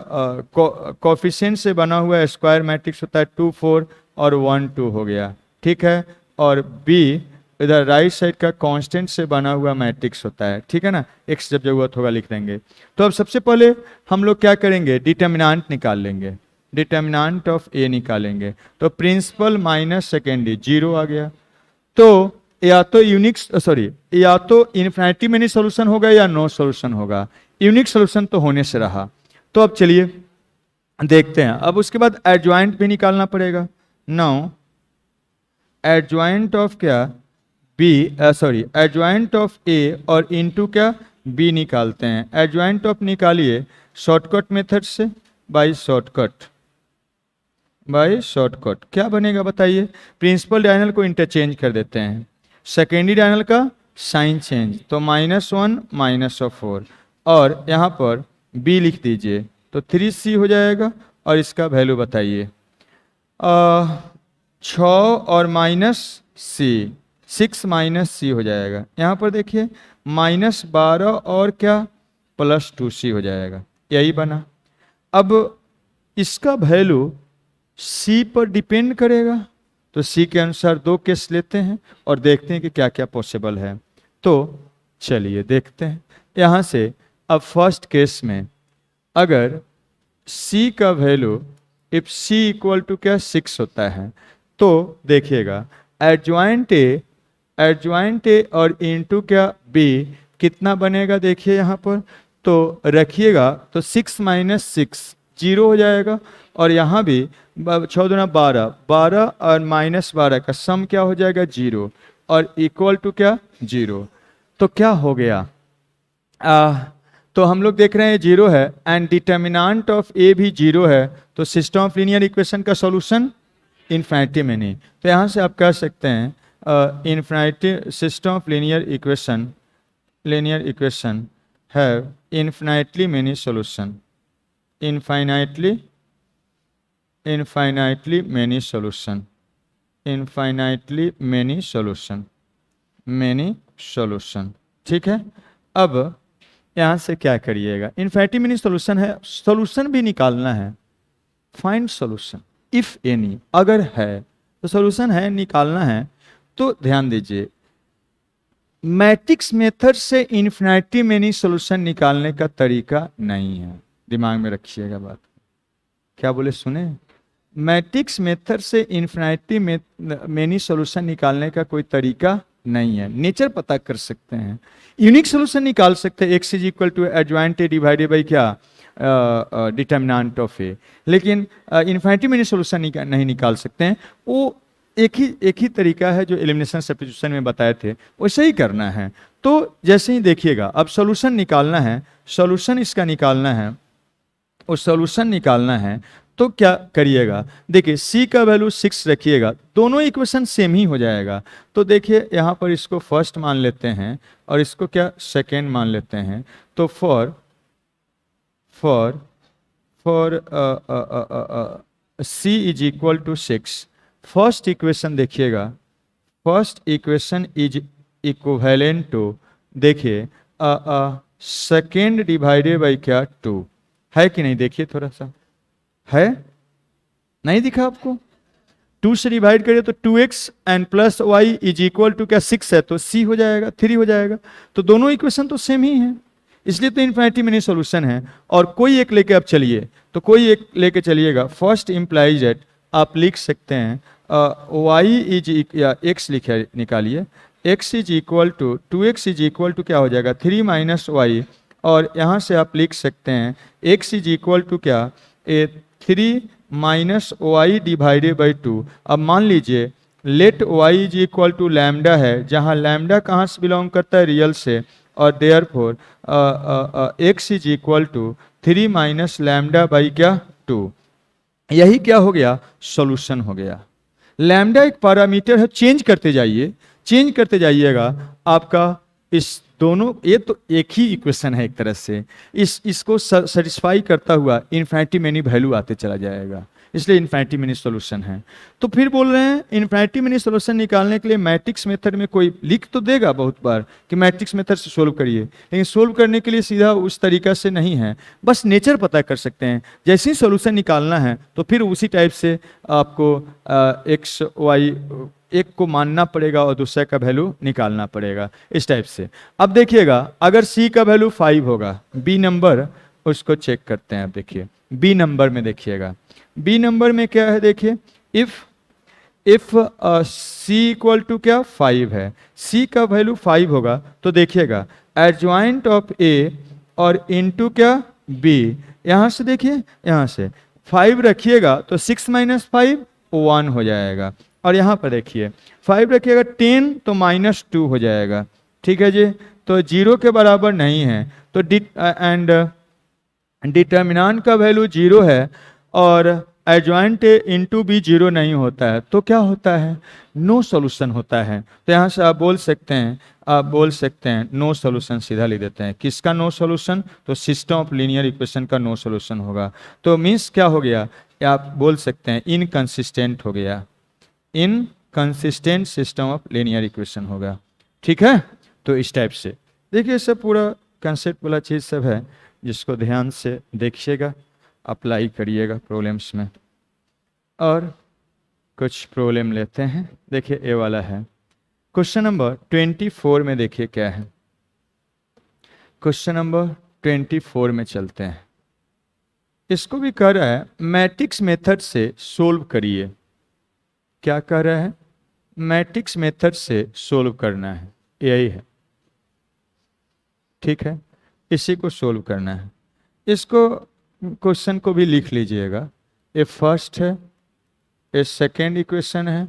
कोफिशिएंट से बना हुआ स्क्वायर मैट्रिक्स होता है 2 4 और 1 2 हो गया, ठीक है। और b इधर राइट साइड का कांस्टेंट से बना हुआ मैट्रिक्स होता है, ठीक है ना, x जब जरूरत होगा लिख देंगे। तो अब सबसे पहले हम लोग क्या करेंगे, डिटर्मिनेंट निकाल लेंगे, डिटर्मिनेंट ऑफ a निकालेंगे। तो प्रिंसिपल माइनस सेकेंडरी 0 आ गया, तो या तो यूनिक या तो इन्फिनिटी मेनी सॉल्यूशन होगा या नो सॉल्यूशन होगा, यूनिक सॉल्यूशन तो होने से रहा। तो अब चलिए देखते हैं। अब उसके बाद एडजॉइंट भी निकालना पड़ेगा। नाउ एडजॉइंट ऑफ क्या, एडजॉइंट ऑफ ए और इनटू क्या, बी निकालते हैं। एडजॉइंट ऑफ निकालिए शॉर्टकट मेथड से, बाय शॉर्टकट क्या बनेगा बताइए, प्रिंसिपल डायगोनल को इंटरचेंज कर देते हैं, सेकेंडरी डायगोनल का साइन चेंज, तो -1 -4 और यहाँ पर b लिख दीजिए, तो 3c हो जाएगा। और इसका वैल्यू बताइए, 6 और -c, 6 -c हो जाएगा। यहाँ पर देखिए -12 और क्या +2c हो जाएगा, यही बना। अब इसका वैल्यू c पर डिपेंड करेगा, तो c के अनुसार 2 केस लेते हैं और देखते हैं कि क्या क्या पॉसिबल है। तो चलिए देखते हैं यहाँ से। अब फर्स्ट केस में अगर c का value if c equal to क्या 6 होता है, तो देखिएगा एडजॉइंट ए और इनटू क्या b कितना बनेगा, देखिए यहाँ पर तो रखिएगा, तो 6 - 6 0 हो जाएगा। और यहाँ भी 6 दूना 12, 12 और -12 का सम क्या हो जाएगा 0 और इक्वल टू क्या 0। तो क्या हो गया, तो हम लोग देख रहे हैं जीरो है एंड डिटर्मिनेंट ऑफ ए भी जीरो है, तो सिस्टम ऑफ लीनियर इक्वेशन का सॉल्यूशन इन्फिनिटी में नहीं। तो यहाँ से आप कह सकते हैं infinity system of linear equation have infinitely many solution, infinitely many solution, many solution. ठीक है, अब यहाँ से क्या करिएगा, इन्फिनिटी मेनी सॉल्यूशन है, सॉल्यूशन भी निकालना है, फाइंड सॉल्यूशन इफ एनी, अगर है तो सॉल्यूशन है, निकालना है। तो ध्यान दीजिए, मैट्रिक्स मेथड से इन्फिनिटी मेनी सॉल्यूशन निकालने का तरीका नहीं है, दिमाग में रखिएगा बात। क्या बोले, सुने, मैट्रिक्स मेथड से इन्फिनिटी मेनी सॉल्यूशन निकालने का कोई तरीका नहीं है। नेचर पता कर सकते हैं, यूनिक सॉल्यूशन निकाल सकते हैं, x is equal to adjoint a divided by क्या डिटर्मिनेंट ऑफ ए, लेकिन इन्फिनिटी मेनी सॉल्यूशन नहीं निकाल सकते हैं। वो एक ही तरीका है जो एलिमिनेशन सब्स्टिट्यूशन में बताए थे, वैसे ही करना है। तो जैसे ही देखिएगा, अब सॉल्यूशन निकालना है, सॉल्यूशन इसका निकालना है, और सॉल्यूशन निकालना है तो क्या करिएगा, देखिए c का वैल्यू 6 रखिएगा, दोनों इक्वेशन सेम ही हो जाएगा। तो देखिए यहाँ पर इसको फर्स्ट मान लेते हैं और इसको क्या सेकेंड मान लेते हैं। तो for c is equal to 6, first equation देखिएगा, first equation is equivalent to, देखिए सेकेंड डिवाइडेड बाई क्या 2, है कि नहीं, देखिए थोड़ा सा, है नहीं दिखा आपको, 2 से डिवाइड करिए तो 2x and plus y is equal to क्या 6 है, तो c हो जाएगा, 3 हो जाएगा। तो दोनों इक्वेशन तो सेम ही है, इसलिए तो इन्फिनिटी मेनी सॉल्यूशन है। और कोई एक लेके आप चलिए, तो कोई एक लेके चलिएगा, फर्स्ट इम्प्लाइज एट, आप लिख सकते हैं y इज या x लिखे निकालिए, x is equal to 2x is equal to क्या हो जाएगा 3 माइनस वाई, और यहाँ से आप लिख सकते हैं x इज इक्वल टू क्या 3 माइनस वाई डिवाइडेड बाई 2। अब मान लीजिए let y is equal to lambda है, जहाँ लैम्डा कहाँ से बिलोंग करता है, रियल से, और therefore x is equal to 3 minus lambda by क्या 2। यही क्या हो गया, सॉल्यूशन हो गया। लैम्डा एक पैरामीटर है, चेंज करते जाइएगा आपका इस दोनों, ये तो एक ही इक्वेशन है एक तरह से, इसको सेटिस्फाई करता हुआ इन्फिनिटी मेनी वैल्यू आते चला जाएगा, इसलिए इन्फिनिटी मेनी सॉल्यूशन है। तो फिर बोल रहे हैं इन्फिनिटी मेनी सॉल्यूशन निकालने के लिए मैट्रिक्स मेथड में कोई लिख तो देगा बहुत बार कि मैट्रिक्स मेथड से सोल्व करिए, लेकिन सोल्व करने के लिए सीधा उस तरीका से नहीं है, बस नेचर पता कर सकते हैं। जैसे ही सॉल्यूशन निकालना है तो फिर उसी टाइप से आपको एक्स वाई, एक को मानना पड़ेगा और दूसरे का वैल्यू निकालना पड़ेगा, इस टाइप से। अब देखिएगा, अगर c का वैल्यू 5 होगा, b नंबर उसको चेक करते हैं। अब देखिए b नंबर में, देखिएगा b नंबर में क्या है, देखिए इफ c इक्वल टू क्या 5 है, c का वैल्यू 5 होगा, तो देखिएगा एडजॉइंट ऑफ a और इनटू क्या b, यहाँ से देखिए, यहाँ से 5 रखिएगा तो 6 माइनस 5 1 हो जाएगा, और यहाँ पर देखिए 5 रखिएगा 10 तो -2 हो जाएगा। ठीक है जी, तो 0 के बराबर नहीं है, तो एंड डिटर्मिनेंट का वैल्यू 0 है और एडजॉइंट इनटू भी 0 नहीं होता है, तो क्या होता है, नो सॉल्यूशन होता है। तो यहाँ से आप बोल सकते हैं नो सॉल्यूशन, सीधा लिख देते हैं। किसका नो सॉल्यूशन, तो सिस्टम ऑफ लीनियर इक्वेशन का नो सॉल्यूशन होगा। तो मीन्स क्या हो गया, आप बोल सकते हैं इनकंसिस्टेंट हो गया, inconsistent system of linear equation होगा। ठीक है, तो इस टाइप से देखिए, सब पूरा कंसेप्ट वाला चीज़ सब है, जिसको ध्यान से देखिएगा, अप्लाई करिएगा प्रॉब्लम्स में। और कुछ प्रॉब्लम लेते हैं, देखिए ए वाला है क्वेश्चन नंबर 24 में, देखिए क्या है, क्वेश्चन नंबर 24 में चलते हैं। इसको भी कह रहा है मैट्रिक्स मेथड से सोल्व करिए। क्या कह रहा है, मैट्रिक्स मेथड से सोल्व करना है, यही है। ठीक है, इसी को सोल्व करना है। इसको क्वेश्चन को भी लिख लीजिएगा, ये फर्स्ट है, ये सेकेंड इक्वेशन है,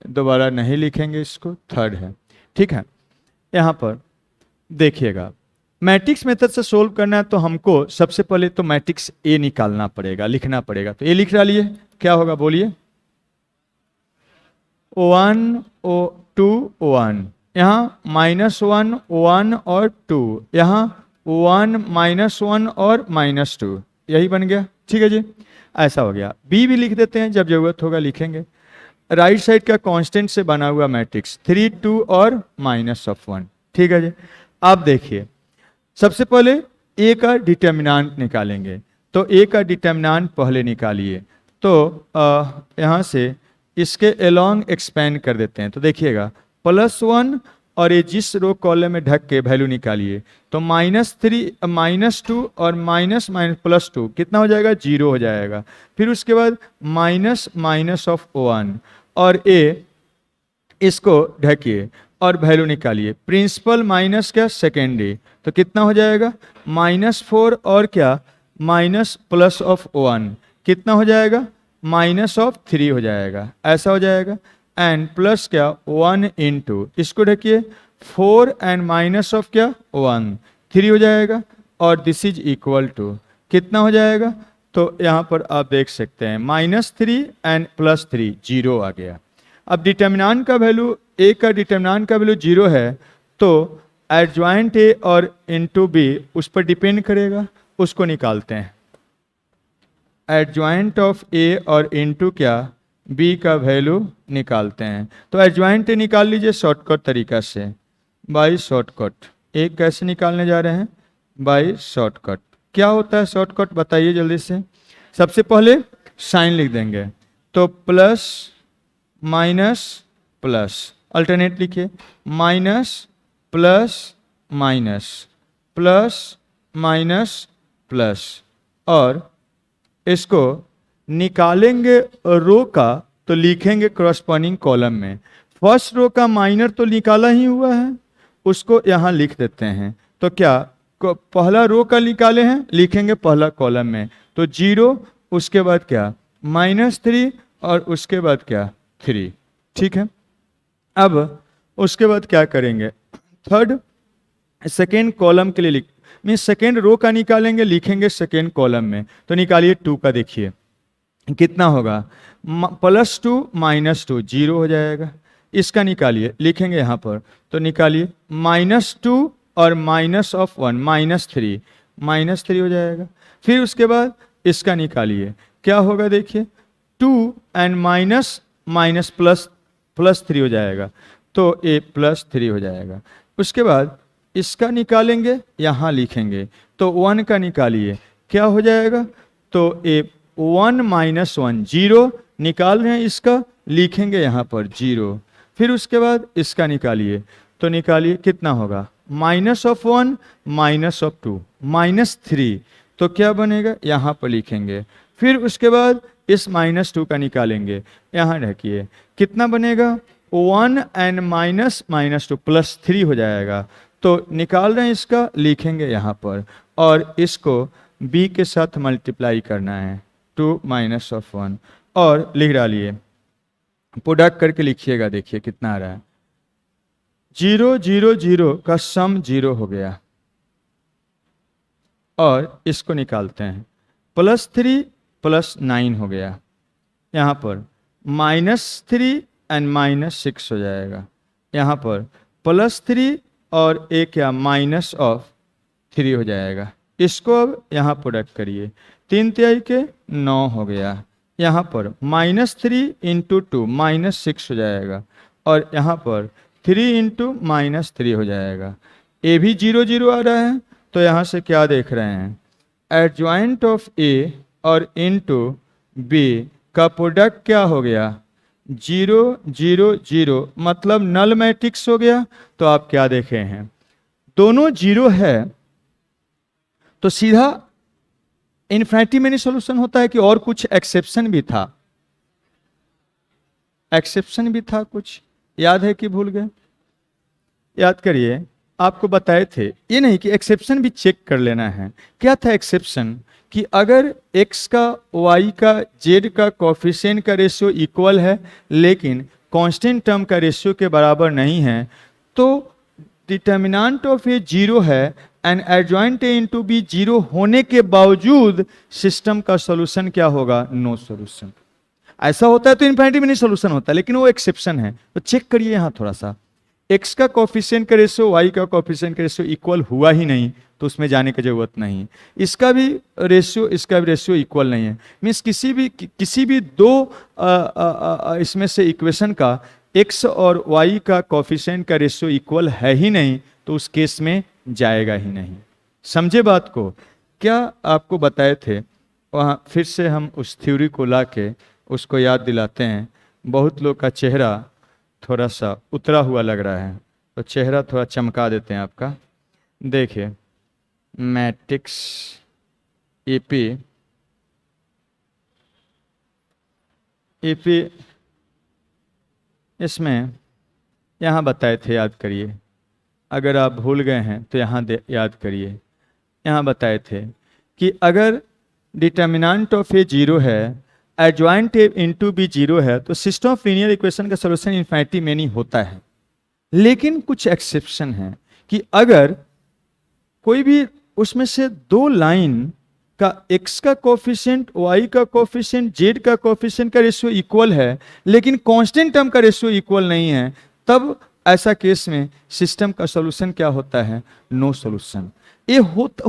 दोबारा नहीं लिखेंगे इसको, थर्ड है। ठीक है, यहाँ पर देखिएगा, मैट्रिक्स मेथड से सोल्व करना है तो हमको सबसे पहले तो मैट्रिक्स ए निकालना पड़ेगा, लिखना पड़ेगा। तो ए लिख डालिए, क्या होगा बोलिए? 1 2 1, यहाँ -1 1 और 2, यहाँ 1 -1 और -2, यही बन गया। ठीक है जी, ऐसा हो गया। बी भी लिख देते हैं, जब जरूरत होगा लिखेंगे। राइट साइड का कांस्टेंट से बना हुआ मैट्रिक्स 3 2 और -1। ठीक है जी। अब देखिए, सबसे पहले ए का डिटर्मिनेंट निकालेंगे, तो ए का डिटर्मिनेंट पहले निकालिए। तो यहाँ से इसके अलोंग एक्सपेंड कर देते हैं। तो देखिएगा, +1 और ये जिस रो कॉलम में ढक के वैल्यू निकालिए, तो -3 -2 और +2 कितना हो जाएगा? 0 हो जाएगा। फिर उसके बाद -1 और ए, इसको ढकिए और वैल्यू निकालिए। प्रिंसिपल माइनस क्या? सेकेंडरी, तो कितना हो जाएगा? -4 और क्या? +1 कितना हो जाएगा? -3 हो जाएगा, ऐसा हो जाएगा। एंड प्लस क्या? 1 × इसको ढकिए, 4 एंड क्या? 1 3 हो जाएगा। और दिस इज इक्वल टू कितना हो जाएगा? तो यहाँ पर आप देख सकते हैं -3 एंड +3 0 आ गया। अब डिटर्मिनेंट का वैल्यू, ए का डिटर्मिनेंट का वैल्यू 0 है, तो एडजॉइंट ए और इनटू बी उस पर डिपेंड करेगा, उसको निकालते हैं। एडजॉइंट ऑफ ए और इनटू क्या? बी का वैल्यू निकालते हैं। तो एडजॉइंट ए निकाल लीजिए शॉर्टकट तरीका से, बाय शॉर्टकट। ए कैसे निकालने जा रहे हैं? By shortcut. क्या होता है शॉर्टकट, बताइए जल्दी से। सबसे पहले साइन लिख देंगे, तो प्लस माइनस प्लस, अल्टरनेट लिखिए, minus plus minus plus minus plus, और इसको निकालेंगे रो का, तो लिखेंगे करस्पॉन्डिंग कॉलम में। फर्स्ट रो का माइनर तो निकाला ही हुआ है, उसको यहाँ लिख देते हैं। तो क्या पहला रो का निकाले हैं, लिखेंगे पहला कॉलम में, तो 0, उसके बाद क्या? -3 और उसके बाद क्या? 3। ठीक है। अब उसके बाद क्या करेंगे? थर्ड सेकेंड कॉलम के लिए मीन सेकेंड रो का निकालेंगे, लिखेंगे सेकेंड कॉलम में। तो निकालिए 2 का, देखिए कितना होगा? +2 -2 0 हो जाएगा। इसका निकालिए, लिखेंगे यहाँ पर, तो निकालिए -2 और -1 -3 हो जाएगा। फिर उसके बाद इसका निकालिए, क्या होगा? देखिए 2 एंड माइनस प्लस 3 हो जाएगा, तो ए +3 हो जाएगा। उसके बाद इसका निकालेंगे, यहाँ लिखेंगे, तो 1 का निकालिए, क्या हो जाएगा? तो ए 1 -1 0 निकाल रहे हैं, इसका लिखेंगे यहाँ पर 0। फिर उसके बाद इसका निकालिए, तो निकालिए कितना होगा? -1 -2 -3, तो क्या बनेगा? यहाँ पर लिखेंगे। फिर उसके बाद इस -2 का निकालेंगे, यहाँ रखिए, कितना बनेगा? 1 एंड -2 +3 हो जाएगा। तो निकाल रहे हैं इसका, लिखेंगे यहाँ पर, और इसको b के साथ मल्टीप्लाई करना है, 2 -1, और लिख डालिए, प्रोडक्ट करके लिखिएगा। देखिए कितना आ रहा है? 0 0 0 का सम 0 हो गया, और इसको निकालते हैं, +3 +9 हो गया। यहाँ पर -3 एंड -6 हो जाएगा। यहाँ पर +3 और एक क्या? -3 हो जाएगा। इसको अब यहाँ प्रोडक्ट करिए, 3 तिहाई के 9 हो गया। यहाँ पर -3 × 2 -6 हो जाएगा, और यहाँ पर 3 × -3 हो जाएगा। ए भी 0 0 आ रहा है, तो यहाँ से क्या देख रहे हैं? एडजॉइंट ऑफ ए और इनटू बी का प्रोडक्ट क्या हो गया? 0 0 0, मतलब नल मैट्रिक्स हो गया। तो आप क्या देखे हैं? दोनों 0 है, तो सीधा इनफिनिटी में सॉल्यूशन होता है कि और कुछ एक्सेप्शन भी था? एक्सेप्शन भी था कुछ, याद है कि भूल गए? याद करिए, आपको बताए थे, ये नहीं कि एक्सेप्शन भी चेक कर लेना है। क्या था एक्सेप्शन? कि अगर x का y का z का कोफिशिएंट का रेशियो इक्वल है, लेकिन कांस्टेंट टर्म का रेशियो के बराबर नहीं है, तो डिटर्मिनेंट ऑफ ए जीरो है and adjoint A into B zero होने के बावजूद सिस्टम का सॉल्यूशन क्या होगा? No solution. ऐसा होता है तो इनफिनिटी में नहीं सॉल्यूशन होता, लेकिन वो एक्सेप्शन है। तो चेक करिए यहाँ थोड़ा सा, x का कोफिशिएंट का रेशियो y का कोफिशिएंट का रेशियो इक्वल हुआ ही नहीं, तो उसमें जाने की जरूरत नहीं। इसका भी रेशियो इक्वल नहीं है, मीन्स किसी भी दो इसमें से इक्वेशन का x और y का कोफिशिएंट का रेशियो इक्वल है ही नहीं, तो उस केस में जाएगा ही नहीं। समझे बात को? क्या आपको बताए थे वहाँ, फिर से हम उस थ्योरी को ला के उसको याद दिलाते हैं। बहुत लोग का चेहरा थोड़ा सा उतरा हुआ लग रहा है, तो चेहरा थोड़ा चमका देते हैं आपका। देखिए, मैट्रिक्स ईपी इसमें यहाँ बताए थे, याद करिए। अगर आप भूल गए हैं तो यहाँ याद करिए। यहाँ बताए थे कि अगर डिटर्मिनेंट ऑफ ए जीरो है, adjoint A into B zero है, तो सिस्टम ऑफ लीनियर इक्वेशन का सॉल्यूशन इनफिनिटी में नहीं होता है। लेकिन कुछ एक्सेप्शन है कि अगर कोई भी उसमें से दो लाइन का x का कोफिशिएंट, y का कोफिशिएंट, z का कोफिशिएंट का रेशियो इक्वल है, लेकिन कांस्टेंट टर्म का रेशियो इक्वल नहीं है, तब ऐसा केस में सिस्टम का सॉल्यूशन क्या होता है? No solution. ये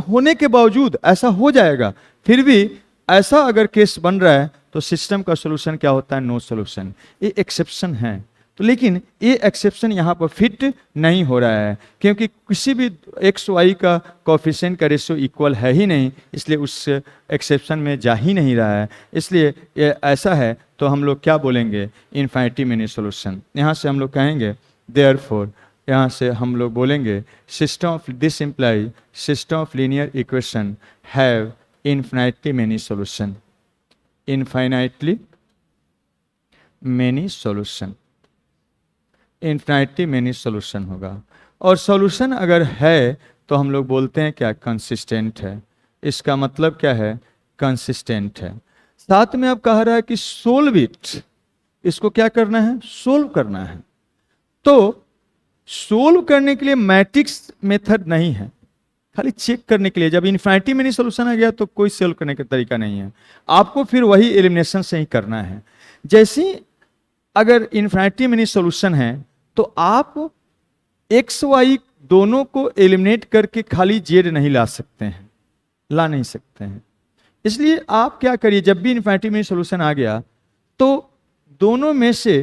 होने के बावजूद ऐसा हो जाएगा, फिर भी ऐसा अगर केस बन रहा है तो सिस्टम का सॉल्यूशन क्या होता है? No solution. ये एक्सेप्शन है। तो लेकिन ये एक्सेप्शन यहाँ पर फिट नहीं हो रहा है, क्योंकि किसी भी एक्स वाई का कोफिशिएंट का रेशियो इक्वल है ही नहीं, इसलिए उस एक्सेप्शन में जा ही नहीं रहा है। इसलिए ये ऐसा है तो हम लोग क्या बोलेंगे? इनफिनिटी में नहीं सॉल्यूशन। यहाँ से हम लोग कहेंगे देयरफॉर, यहाँ से हम लोग बोलेंगे system of this imply system of linear equation have infinitely many solution. Infinitely many solution, infinitely many solution होगा। और सॉल्यूशन अगर है तो हम लोग बोलते हैं क्या? कंसिस्टेंट है। इसका मतलब क्या है? कंसिस्टेंट है। साथ में अब कह रहा है कि सोल्व इट, इसको क्या करना है? सोल्व करना है। तो सोल्व करने के लिए मैट्रिक्स मेथड नहीं है, खाली चेक करने के लिए। जब इनफिनिटी में नहीं सॉल्यूशन आ गया तो कोई सोल्व करने का तरीका नहीं है, आपको फिर वही एलिमिनेशन से ही करना है। जैसे अगर इनफिनिटी में नहीं सॉल्यूशन है तो आप एक्स वाई दोनों को एलिमिनेट करके खाली जेड नहीं ला सकते हैं, ला नहीं सकते हैं। इसलिए आप क्या करिए, जब भी इनफिनिटी में सॉल्यूशन आ गया तो दोनों में से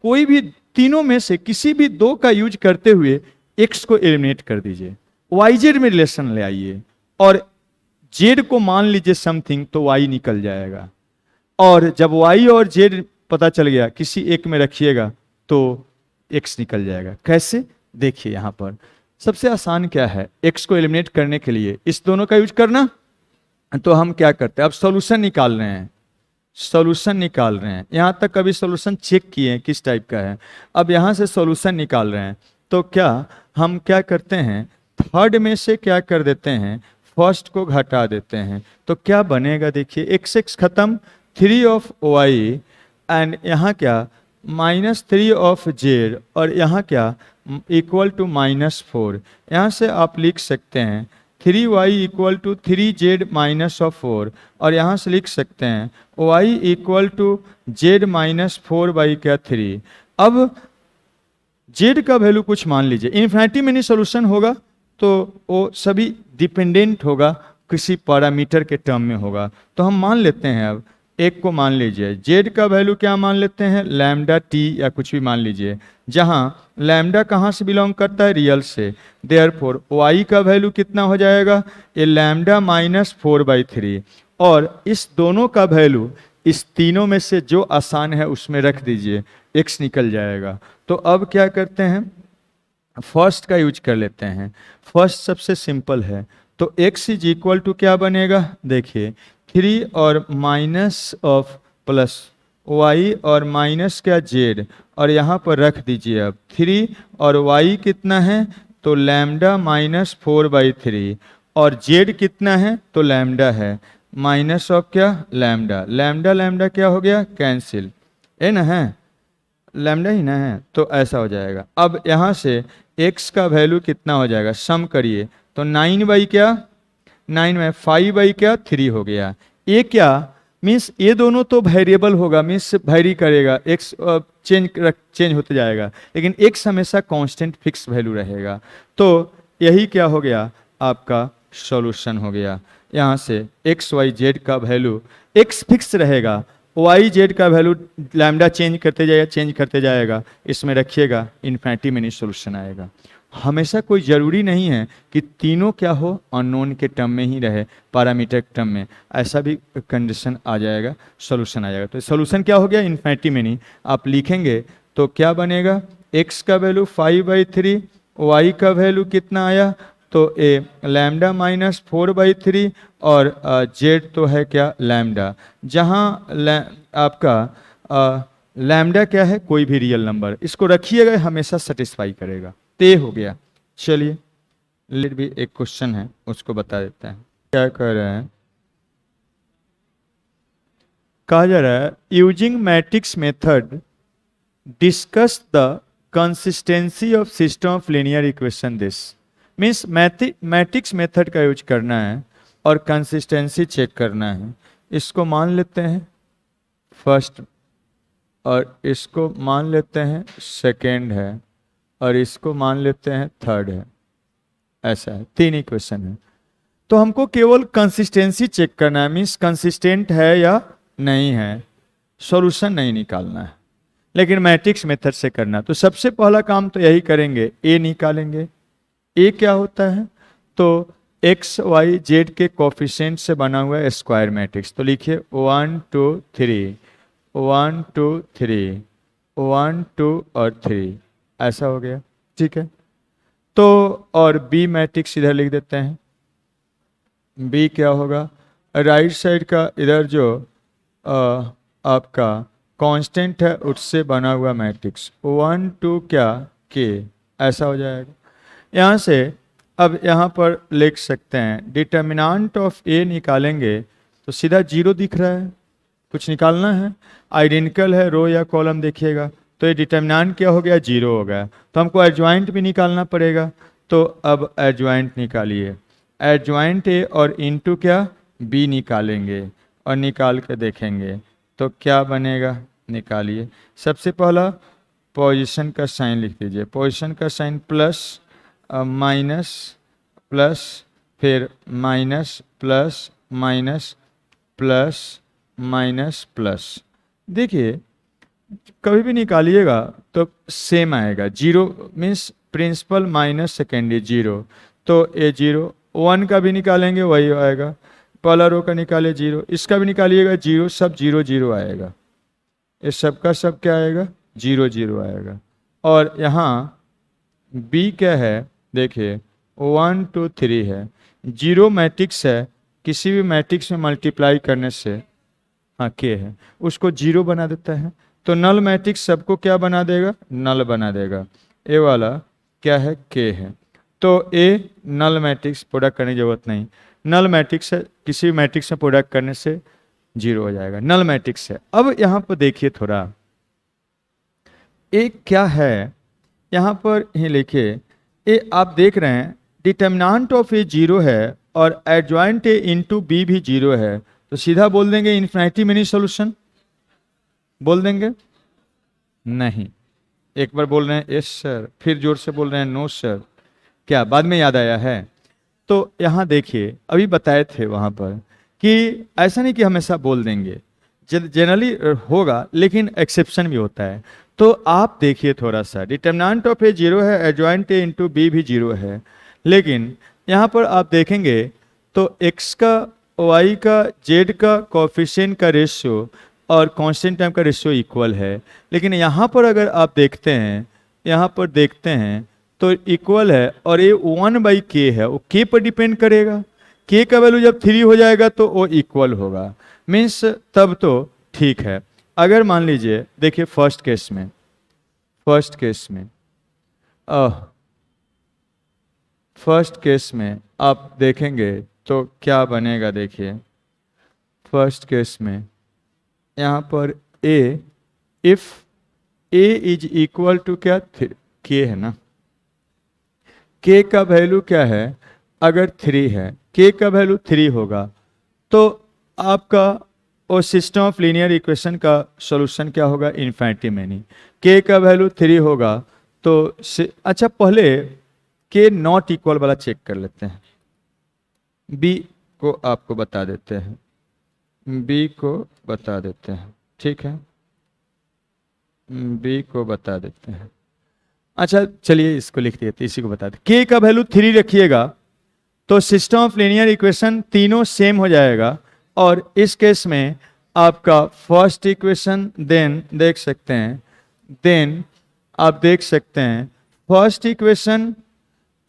कोई भी, तीनों में से किसी भी दो का यूज करते हुए एक्स को एलिमिनेट कर दीजिए, वाई जेड में रिलेशन ले आइए, और जेड को मान लीजिए समथिंग, तो वाई निकल जाएगा। और जब वाई और जेड पता चल गया, किसी एक में रखिएगा तो एक्स निकल जाएगा। कैसे? देखिए यहाँ पर सबसे आसान क्या है एक्स को एलिमिनेट करने के लिए? इस दोनों का यूज करना। तो हम क्या करते हैं, अब सॉल्यूशन निकाल रहे हैं, सॉल्यूशन निकाल रहे हैं। यहाँ तक कभी सॉल्यूशन चेक किए हैं किस टाइप का है, अब यहाँ से सॉल्यूशन निकाल रहे हैं। तो क्या हम क्या करते हैं, थर्ड में से क्या कर देते हैं, फर्स्ट को घटा देते हैं। तो क्या बनेगा? देखिए एक्स एक्स खत्म, 3 ऑफ वाई, एंड यहाँ क्या -3 ऑफ जेड, और यहाँ क्या इक्वल टू -4। यहाँ से आप लिख सकते हैं 3y इक्वल टू 3z -4, और यहाँ से लिख सकते हैं y इक्वल टू z -4/3। अब z का वैल्यू कुछ मान लीजिए, इन्फिनिटी में नहीं सॉल्यूशन होगा तो वो सभी डिपेंडेंट होगा, किसी पैरामीटर के टर्म में होगा। तो हम मान लेते हैं, अब एक को मान लीजिए, z का वैल्यू क्या मान लेते हैं, लैम्डा t या कुछ भी मान लीजिए, जहां लैम्डा कहां से बिलोंग करता है, रियल से। देयरफॉर y का वैल्यू कितना हो जाएगा, ये लैम्डा -4/3, और इस दोनों का वैल्यू इस तीनों में से जो आसान है उसमें रख दीजिए, x निकल जाएगा। तो अब क्या करते हैं, फर्स्ट का यूज कर लेते हैं। फर्स्ट सबसे सिंपल है, तो x इज इक्वल टू क्या बनेगा, देखिए 3 और माइनस ऑफ प्लस y और माइनस क्या z, और यहाँ पर रख दीजिए अब 3 और y कितना है, तो लैम्डा -4/3, और z कितना है, तो लैम्डा है, माइनस ऑफ क्या, लैम्डा। लैम्डा लैम्डा क्या हो गया, कैंसिल है ना, है लैम्डा ही ना है, तो ऐसा हो जाएगा। अब यहाँ से x का वैल्यू कितना हो जाएगा, सम करिए तो 9 बाई क्या 9 में 5 बाई क्या 3 हो गया। ये क्या मीन्स ये दोनों तो वेरिएबल होगा, मीन्स वेरी करेगा, x चेंज होते जाएगा, लेकिन x हमेशा कांस्टेंट फिक्स वैल्यू रहेगा। तो यही क्या हो गया आपका सॉल्यूशन हो गया। यहाँ से x y z का वैल्यू x फिक्स रहेगा, वाई जेड का वैल्यू लैम्डा चेंज करते जाएगा, इसमें रखिएगा, इन्फिनिटी में नहीं सॉल्यूशन आएगा। हमेशा कोई ज़रूरी नहीं है कि तीनों क्या हो अननोन के टर्म में ही रहे, पैरामीटर टर्म में, ऐसा भी कंडीशन आ जाएगा, सॉल्यूशन आ जाएगा। तो सॉल्यूशन क्या हो गया, इन्फिनिटी में नहीं। आप लिखेंगे तो क्या बनेगा, x का वैल्यू 5/3, y का वैल्यू कितना आया, तो ए लैम्डा माइनस 4/3 और जेड तो है क्या लैम्डा, जहाँ आपका लैम्डा क्या है कोई भी रियल नंबर, इसको रखिएगा हमेशा सेटिस्फाई करेगा। ते हो गया। चलिए लेट भी एक क्वेश्चन है उसको बता देते हैं। क्या कह रहे हैं, कहा जा रहा है using matrix method discuss the consistency of system of linear equation. This means matrix method का यूज करना है और कंसिस्टेंसी चेक करना है। इसको मान लेते हैं फर्स्ट और इसको मान लेते हैं सेकेंड है और इसको मान लेते हैं थर्ड है, ऐसा है, 3 इक्वेशन है। तो हमको केवल कंसिस्टेंसी चेक करना है, मीन्स कंसिस्टेंट है या नहीं है, सॉल्यूशन नहीं निकालना है, लेकिन मैट्रिक्स मेथड से करना। तो सबसे पहला काम तो यही करेंगे, ए निकालेंगे। ए क्या होता है, तो एक्स वाई जेड के कोफिशिएंट से बना हुआ है स्क्वायर मैट्रिक्स। तो लिखिए 1 2 3 1 2 3 1 2 और 3, ऐसा हो गया, ठीक है। तो और बी मैट्रिक्स इधर लिख देते हैं। बी क्या होगा, राइट साइड का इधर जो आपका कांस्टेंट है उससे बना हुआ मैट्रिक्स 1 2 क्या के, ऐसा हो जाएगा। यहाँ से अब यहाँ पर लिख सकते हैं डिटर्मिनेंट ऑफ ए निकालेंगे तो सीधा 0 दिख रहा है, कुछ निकालना है, आइडेंटिकल है रो या कॉलम देखिएगा, तो ये डिटर्मिनेंट क्या हो गया 0 हो गया। तो हमको एडजॉइंट भी निकालना पड़ेगा, तो अब एडजॉइंट निकालिए, एडजॉइंट ए और इनटू क्या बी निकालेंगे और निकाल के देखेंगे तो क्या बनेगा, निकालिए। सबसे पहला पोजीशन का साइन लिख दीजिए, पोजीशन का साइन प्लस माइनस प्लस फिर minus plus minus plus minus plus. देखिए कभी भी निकालिएगा तो सेम आएगा, 0 मीन्स प्रिंसिपल माइनस सेकेंडरी 0, तो ए 0, 1 का भी निकालेंगे वही आएगा, पहला रो का निकाले 0, इसका भी निकालिएगा 0, सब 0 0 आएगा, इस सब का सब क्या आएगा 0 0 आएगा। और यहाँ बी क्या है, देखिए 1 2 3 है, 0 मैट्रिक्स है, किसी भी मैट्रिक्स में मल्टीप्लाई करने से हाँ के है उसको 0 बना देता है, तो नल मैट्रिक्स सबको क्या बना देगा, नल बना देगा। ए वाला क्या है के है, तो ए नल मैट्रिक्स, प्रोडक्ट करने की जरूरत नहीं, नल मैट्रिक्स है, किसी भी मैट्रिक्स में प्रोडक्ट करने से 0 हो जाएगा, नल मैट्रिक्स है। अब यहाँ पर देखिए थोड़ा एक क्या है, यहाँ पर ही लिखिए, ए आप देख रहे हैं डिटर्मिनेंट ऑफ ए 0 है और एडजॉइंट ए इनटू बी भी 0 है, तो सीधा बोल देंगे इन्फिनिटी में नहीं सॉल्यूशन, बोल देंगे नहीं। एक बार बोल रहे हैं यस सर, फिर जोर से बोल रहे हैं नो सर, क्या बाद में याद आया है। तो यहाँ देखिए अभी बताए थे वहाँ पर कि ऐसा नहीं कि हमेशा बोल देंगे, जनरली होगा लेकिन एक्सेप्शन भी होता है। तो आप देखिए थोड़ा सा, डिटर्मिनेंट ऑफ ए 0 है, एडजॉइंट ए इंटू बी भी 0 है, लेकिन यहाँ पर आप देखेंगे तो x का y का z का कोफिशिएंट का रेशियो और कांस्टेंट टाइम का रेशियो इक्वल है, लेकिन यहाँ पर अगर आप देखते हैं, यहाँ पर देखते हैं तो इक्वल है और ये 1/k है, वो k पर डिपेंड करेगा, k का वैल्यू जब 3 हो जाएगा तो वो इक्वल होगा, मीन्स तब तो ठीक है। अगर मान लीजिए देखिए फर्स्ट केस में आप देखेंगे तो क्या बनेगा, देखिए फर्स्ट केस में यहाँ पर a if a is equal to क्या, के है ना, के का वैल्यू क्या है, अगर 3 है, के का वैल्यू 3 होगा तो आपका और सिस्टम ऑफ लीनियर इक्वेशन का सॉल्यूशन क्या होगा, इन्फिनिटी मैनी। के का वैल्यू 3 होगा तो अच्छा पहले के नॉट इक्वल वाला चेक कर लेते हैं, बी को आपको बता देते हैं, बी को बता देते हैं, ठीक है, बी को बता देते हैं। अच्छा चलिए इसको लिख देते, इसी को बता दें। के का वैल्यू 3 रखिएगा तो सिस्टम ऑफ लीनियर इक्वेशन तीनों सेम हो जाएगा, और इस केस में आपका फर्स्ट इक्वेशन देन देख सकते हैं, देन आप देख सकते हैं फर्स्ट इक्वेशन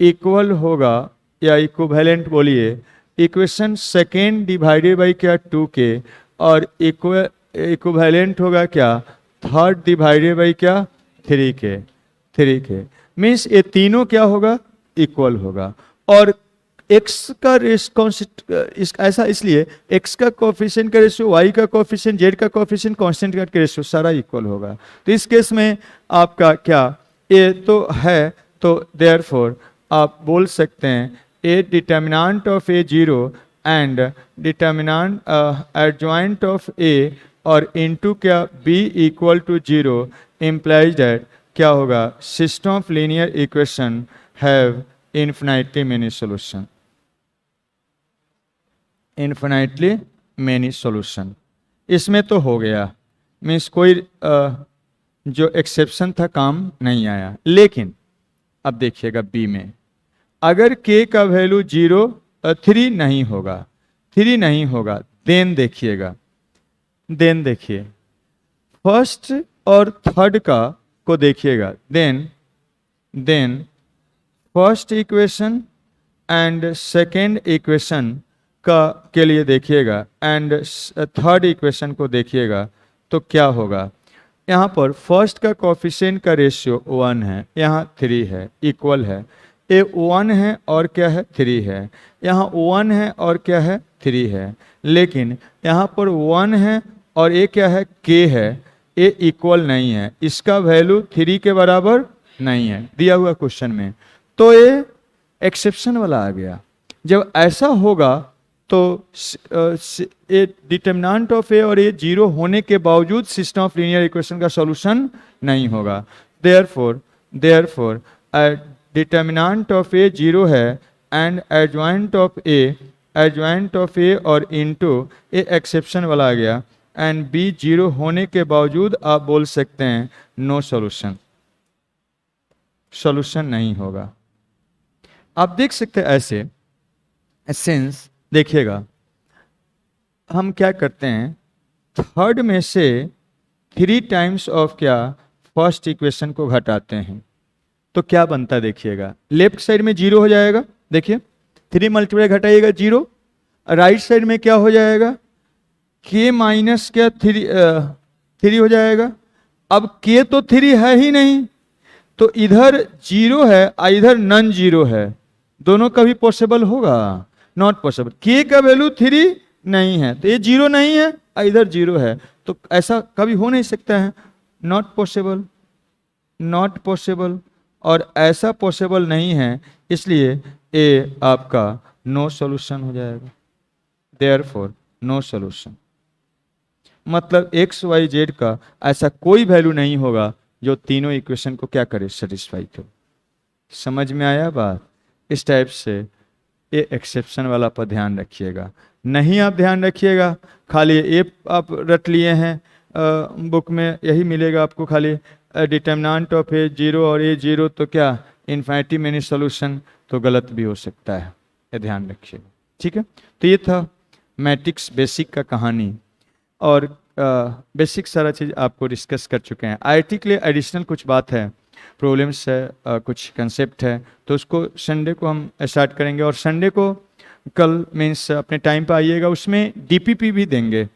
इक्वल होगा या इक्विवेलेंट बोलिए, इक्वेशन सेकेंड डिवाइडेड बाई क्या 2k, और इक्विवेलेंट होगा क्या थर्ड डिवाइडेड बाई क्या 3k मीन्स ये तीनों क्या होगा, इक्वल होगा। और x का ऐसा इसलिए x का कोफिशिएंट का रेशियो, y का कोफिशिएंट, z का कोफिशिएंट, कांस्टेंट का रेशियो सारा इक्वल होगा। तो इस केस में आपका क्या ये तो है, तो देयरफॉर आप बोल सकते हैं A determinant of A 0 and determinant adjoint of A और इनटू क्या b equal to 0 implies that क्या होगा, system of linear equation have infinitely many solution, infinitely many solution. इसमें तो हो गया, मीन्स कोई जो एक्सेप्शन था काम नहीं आया। लेकिन अब देखिएगा बी में अगर k का वैल्यू 3 नहीं होगा, 3 नहीं होगा, देन देखिएगा, देन देखिए फर्स्ट और थर्ड का को देखिएगा, then first equation and second equation का के लिए देखिएगा एंड थर्ड इक्वेशन को देखिएगा तो क्या होगा, यहाँ पर फर्स्ट का कोफिशिएंट का रेशियो 1 है, यहाँ 3 है, इक्वल है, ए 1 है और क्या है 3 है, यहाँ 1 है और क्या है 3 है, लेकिन यहाँ पर 1 है और ये क्या है k है, ये इक्वल नहीं है, इसका वैल्यू 3 के बराबर नहीं है दिया हुआ क्वेश्चन में, तो ये एक्सेप्शन वाला आ गया। जब ऐसा होगा तो ए डिटर्मिनेंट ऑफ ए और ए 0 होने के बावजूद सिस्टम ऑफ लीनियर इक्वेशन का सॉल्यूशन नहीं होगा। देयरफॉर डिटर्मिनेंट ऑफ ए 0 है एंड एडजॉइंट ऑफ ए और इनटू ए एक्सेप्शन वाला आ गया एंड बी 0 होने के बावजूद आप बोल सकते हैं नो सॉल्यूशन, सॉल्यूशन नहीं होगा। आप देख सकते हैं ऐसे सेंस, देखिएगा हम क्या करते हैं, थर्ड में से 3 टाइम्स ऑफ क्या फर्स्ट इक्वेशन को घटाते हैं तो क्या बनता है, देखिएगा लेफ्ट साइड में 0 हो जाएगा, देखिए 3 मल्टीप्लाई घटाइएगा 0, राइट साइड में क्या हो जाएगा k माइनस क्या 3 हो जाएगा। अब k तो 3 है ही नहीं, तो इधर 0 है और इधर नॉन 0 है, दोनों कभी पॉसिबल होगा, नॉट पॉसिबल। k का वैल्यू 3 नहीं है तो ये 0 नहीं है और इधर 0 है, तो ऐसा कभी हो नहीं सकता है, नॉट पॉसिबल, नॉट पॉसिबल, और ऐसा पॉसिबल नहीं है, इसलिए ए आपका नो सॉल्यूशन हो जाएगा। देयरफॉर नो सॉल्यूशन मतलब x y z का ऐसा कोई वैल्यू नहीं होगा जो तीनों इक्वेशन को क्या करे, सेटिस्फाई करे। समझ में आया बात? इस टाइप से ये एक्सेप्शन वाला पर ध्यान रखिएगा, नहीं आप ध्यान रखिएगा खाली ए आप रट लिए हैं, बुक में यही मिलेगा आपको, खाली डिटर्मिनेंट ऑफ ए 0 और ए 0 तो क्या इन्फिनिटी मेनी सॉल्यूशन, तो गलत भी हो सकता है, ये ध्यान रखिएगा, ठीक है। तो ये था मैट्रिक्स बेसिक का कहानी, और बेसिक सारा चीज़ आपको डिस्कस कर चुके हैं। आईआईटी के लिए एडिशनल कुछ बात है, प्रॉब्लम्स है, कुछ कंसेप्ट है, तो उसको संडे को हम स्टार्ट करेंगे, और संडे को कल मीन्स अपने टाइम पे आइएगा, उसमें डीपीपी भी देंगे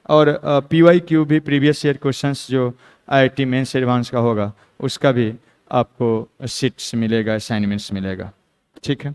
और पीवाईक्यू भी, प्रीवियस ईयर क्वेश्चंस जो आईआईटी मेंस एडवांस का होगा उसका भी आपको सीट्स मिलेगा, असाइनमेंट्स मिलेगा, ठीक है।